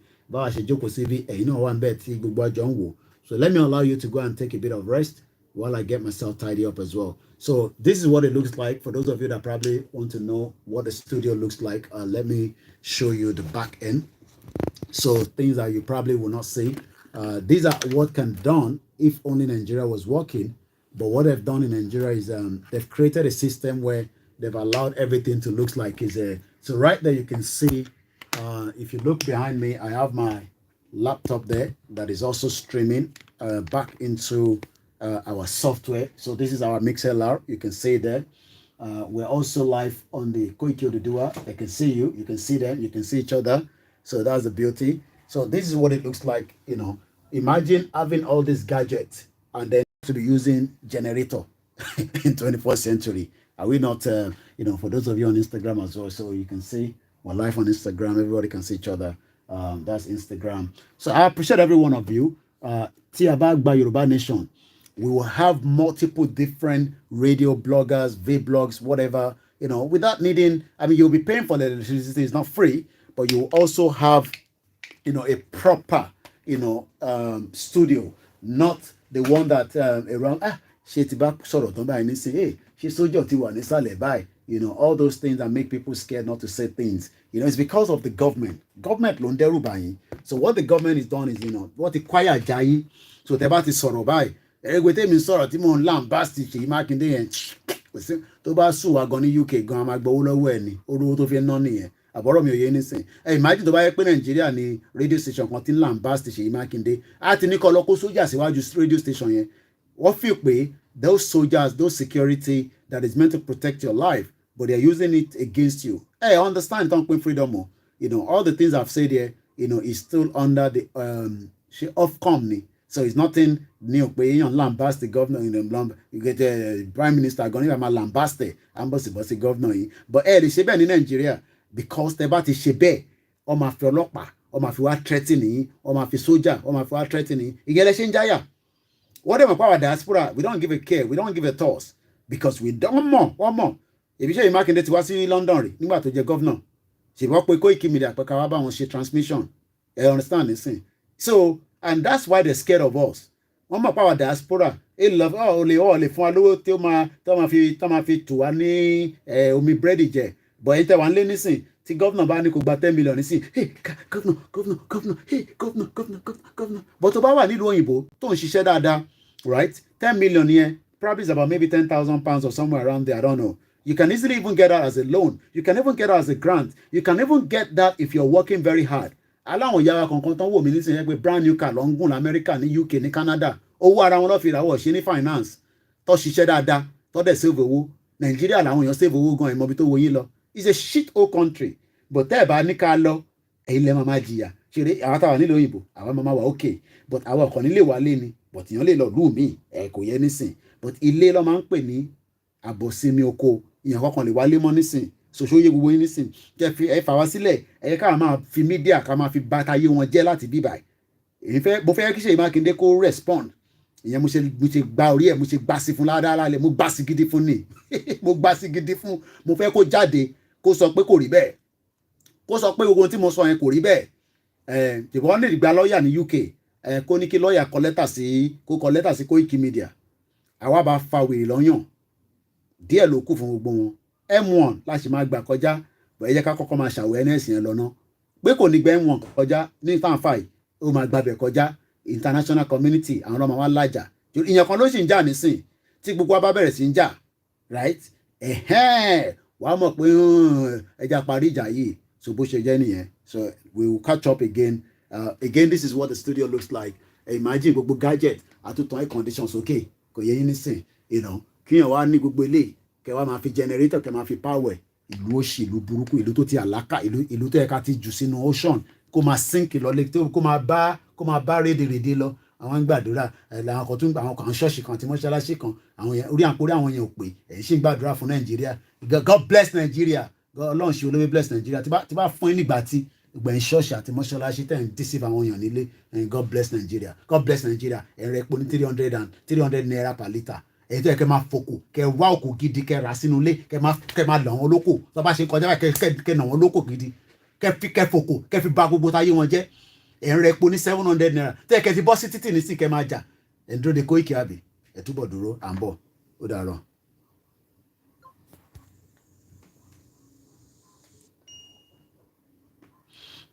So let me allow you to go and take a bit of rest while I get myself tidy up as well. So this is what it looks like. For those of you that probably want to know what the studio looks like, let me show you the back end. So things that you probably will not see. These are what can be done if only Nigeria was working. But what they've done in Nigeria is they've created a system where they've allowed everything to look like it's a. So right there you can see, if you look behind me, I have my laptop there that is also streaming back into our software. So this is our MixLR. You can see there. We're also live on the Àkoikimedia. I can see you. You can see them. You can see each other. So that's the beauty. So this is what it looks like. Imagine having all these gadgets and then to be using generator in 21st century. Are we not? For those of you on Instagram as well, so you can see we're live on Instagram. Everybody can see each other. That's Instagram. So I appreciate every one of you. Tiabag by Yoruba Nation. We will have multiple different radio bloggers, V-blogs, whatever, without needing, you'll be paying for the electricity. It's not free, but you will also have, a proper, studio, not the one that around, all those things that make people scared not to say things. It's because of the government. Government ló ń dẹ́rù bà yín. So what the government is done is, what the choir jayi. So tẹ́ bá ti sọ̀rọ̀ báyìí. Ẹgbẹ́ tèmi sọ̀rọ̀ tí mò ń lambast Ṣèyí Mákindé yẹn. Tó bá sùn wá gan ní UK gan, a máa gbowó lọ́wọ́ ẹ̀ ní. Orúkọ tó fi ń ná nìyẹn. Àbọ̀rọ̀ mi ò yé nísìn. Imagine tó bá yẹ pé Nàìjíríà ní radio station kan tí ń lambast Ṣèyí Mákindé. A ti ní kọ́ lọ kó sójà síwájú radio station yẹn. Wọ́n fi pé those soldiers, those security that is meant to protect your life, but they're using it against you. I understand don't pay freedom more. All the things I've said here, is still under the of company. So it's nothing new. On lambast the governor you get a prime minister going to lambast embassy governor. But the shebe in Nigeria, because the bat is shebe, or my fellopa, or my few threatening, or my soldier, or my few threatening, you get a shinjaya. Whatever power diaspora, we don't give a care, we don't give a toss. Because we don't one more. If you show you marking that was in London, you to your governor. She work with Àkoikimedia, but Kawaba on she transmission. You understand this thing? So, and that's why they're scared of us. One more power diaspora. They love only for low till my fi to any bready jet. But enter one listen. tí gọ́vnà bá ní kó gba 10 million nísìn hey gọ́vnà hey gọ́vnà but tó bá wà nílùú òyìnbó tó ń ṣiṣẹ́ dáadáa right 10 million yẹn probably is about maybe 10,000 pounds or somewhere around there, I don't know. You can easily even get that as a loan. You can even get that as a grant. You can even get that if you're working very hard. Aláwọn ìyá wa kankan tán wò mí nísìnyí yẹn pé brand new car ló ń gùn lamẹ́ríkà ní UK ní Canada owó ara wọn lọ́ fi ìràwọ̀ ṣe ní finance tó ṣiṣẹ́ dáadáa tó dẹ̀ save owó Nàìjíríà làwọn èèyàn save owó gan ẹ̀ mọ́bi tó wo yín lọ. It's a shit hole country but tẹ́ ẹ̀ bá ní ká lọ ẹ̀yin lẹ́ máa jìyà ṣeré àwọn táwa nílò òyìnbó àwọn máa wà okay but àwọn ọkọ̀ nílé wa lé ni but èèyàn lè lọ lù mí ẹ̀ kò yẹ nísìn but ilé lọ́ máa ń pè ní àbòsími oko ìyẹn kọkàn lè wálé mọ́ nísìn ṣòṣó yé gbogbo yín nísìn kẹ fi ẹ fà wá sílẹ̀ ẹ ká máa fi mídíà ká máa fi bàtà yé wọn jẹ́ láti bíbà mo fẹ́ kí Ṣèyí Mákindé kó respond ìyẹn mo ṣe gba orí ẹ̀ mo ṣe gbá sí fún ládàá mo gbá sí gidi fún ni mo gbá sí gidi fún mo fẹ́ kó jáde kó sọ pé kò rí bẹ́ẹ̀ kó sọ pé gbogbo tí mo sọ yẹn kò rí bẹ́ẹ̀ ṣùgbọ́n lè gba lọ́ọ̀yà ní UK kó ní kí lọ́ọ̀yà kọ lẹ́tà sí Àkoikimedia àwa bá fa wèrè lọ́yàn díẹ̀ ló kù fún gbogbo wọn M1 láti máa gbà kọjá bọ̀ ẹ jẹ́ ká kọ́kọ́ máa ṣàwẹ́nẹ́sì yẹn lọ́nà pé kò ní gbẹ́ M1 kọjá ní fanfai ó máa gbàbẹ̀ kọjá international community àwọn ọmọ wa lájà ìyẹn kan ló sì ń jà nísìn tí gbogbo wa bá bẹ̀rẹ̀ sí ń jà right wà á mọ̀ pé ẹja parí ìjà yìí so bó ṣe jẹ́ nìyẹn so we will catch up again again this is what the studio looks like imagine gbogbo gadget àtúntàn air condition sókè kò yẹ yín nísìn kíyàn wá ní gbogbo ilé kẹ wá máa fi generator kẹ máa fi power ìlú òṣì ìlú burúkú ìlú tó ti àlákà ìlú tó yẹ ká ti jù sínú ocean kó máa sink lọ lé kó máa bá rédèrèdè lọ àwọn ń gbàdúrà làwọn kan tún àwọn kan ṣọ́ọ̀ṣì kan àti mọ́ṣáláṣí kan àwọn yẹn orí àwọn yẹn ò pé ẹ̀yìn ṣì ń gbàdúrà fún Nàìjíríà God bless Nigeria Ọlọ́run ṣe olóògbé bless Nigeria tí bá fún yín nígbà tí gbẹ̀yìn ṣọ́ọ̀ṣì àti mọ́ṣáláṣí tẹ̀ ń deceive àwọn èèyàn nílé God bless Nigeria God bless Nigeria ẹ̀rọ epo ní 300 naira per litre èyí tó yẹ kẹ máa fòkò kẹ wá òkò gidi kẹ rà sínú ilé kẹ máa lọ wọn lóko tó bá ṣe kọjá báyìí kẹ nà wọn lóko gidi kẹ fòkò kẹ fi bà gbogbo táyé wọn jẹ́ ẹ̀rọ epo ní 700 naira tó yẹ kẹ ti bọ́ sí títì ní sí kẹ máa jà ẹ̀ ń dúró de Koiki àbí ẹ̀ túbọ̀ dúró à ń bọ̀ ó dàárọ̀.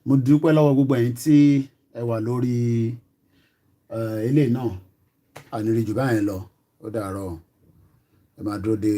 mo dúpẹ́ lọ́wọ́ gbogbo ẹ̀yin tí ẹ wà lórí eléyìí náà àníríjù báyẹn lọ ó dàárọ̀ ẹ máa dúró de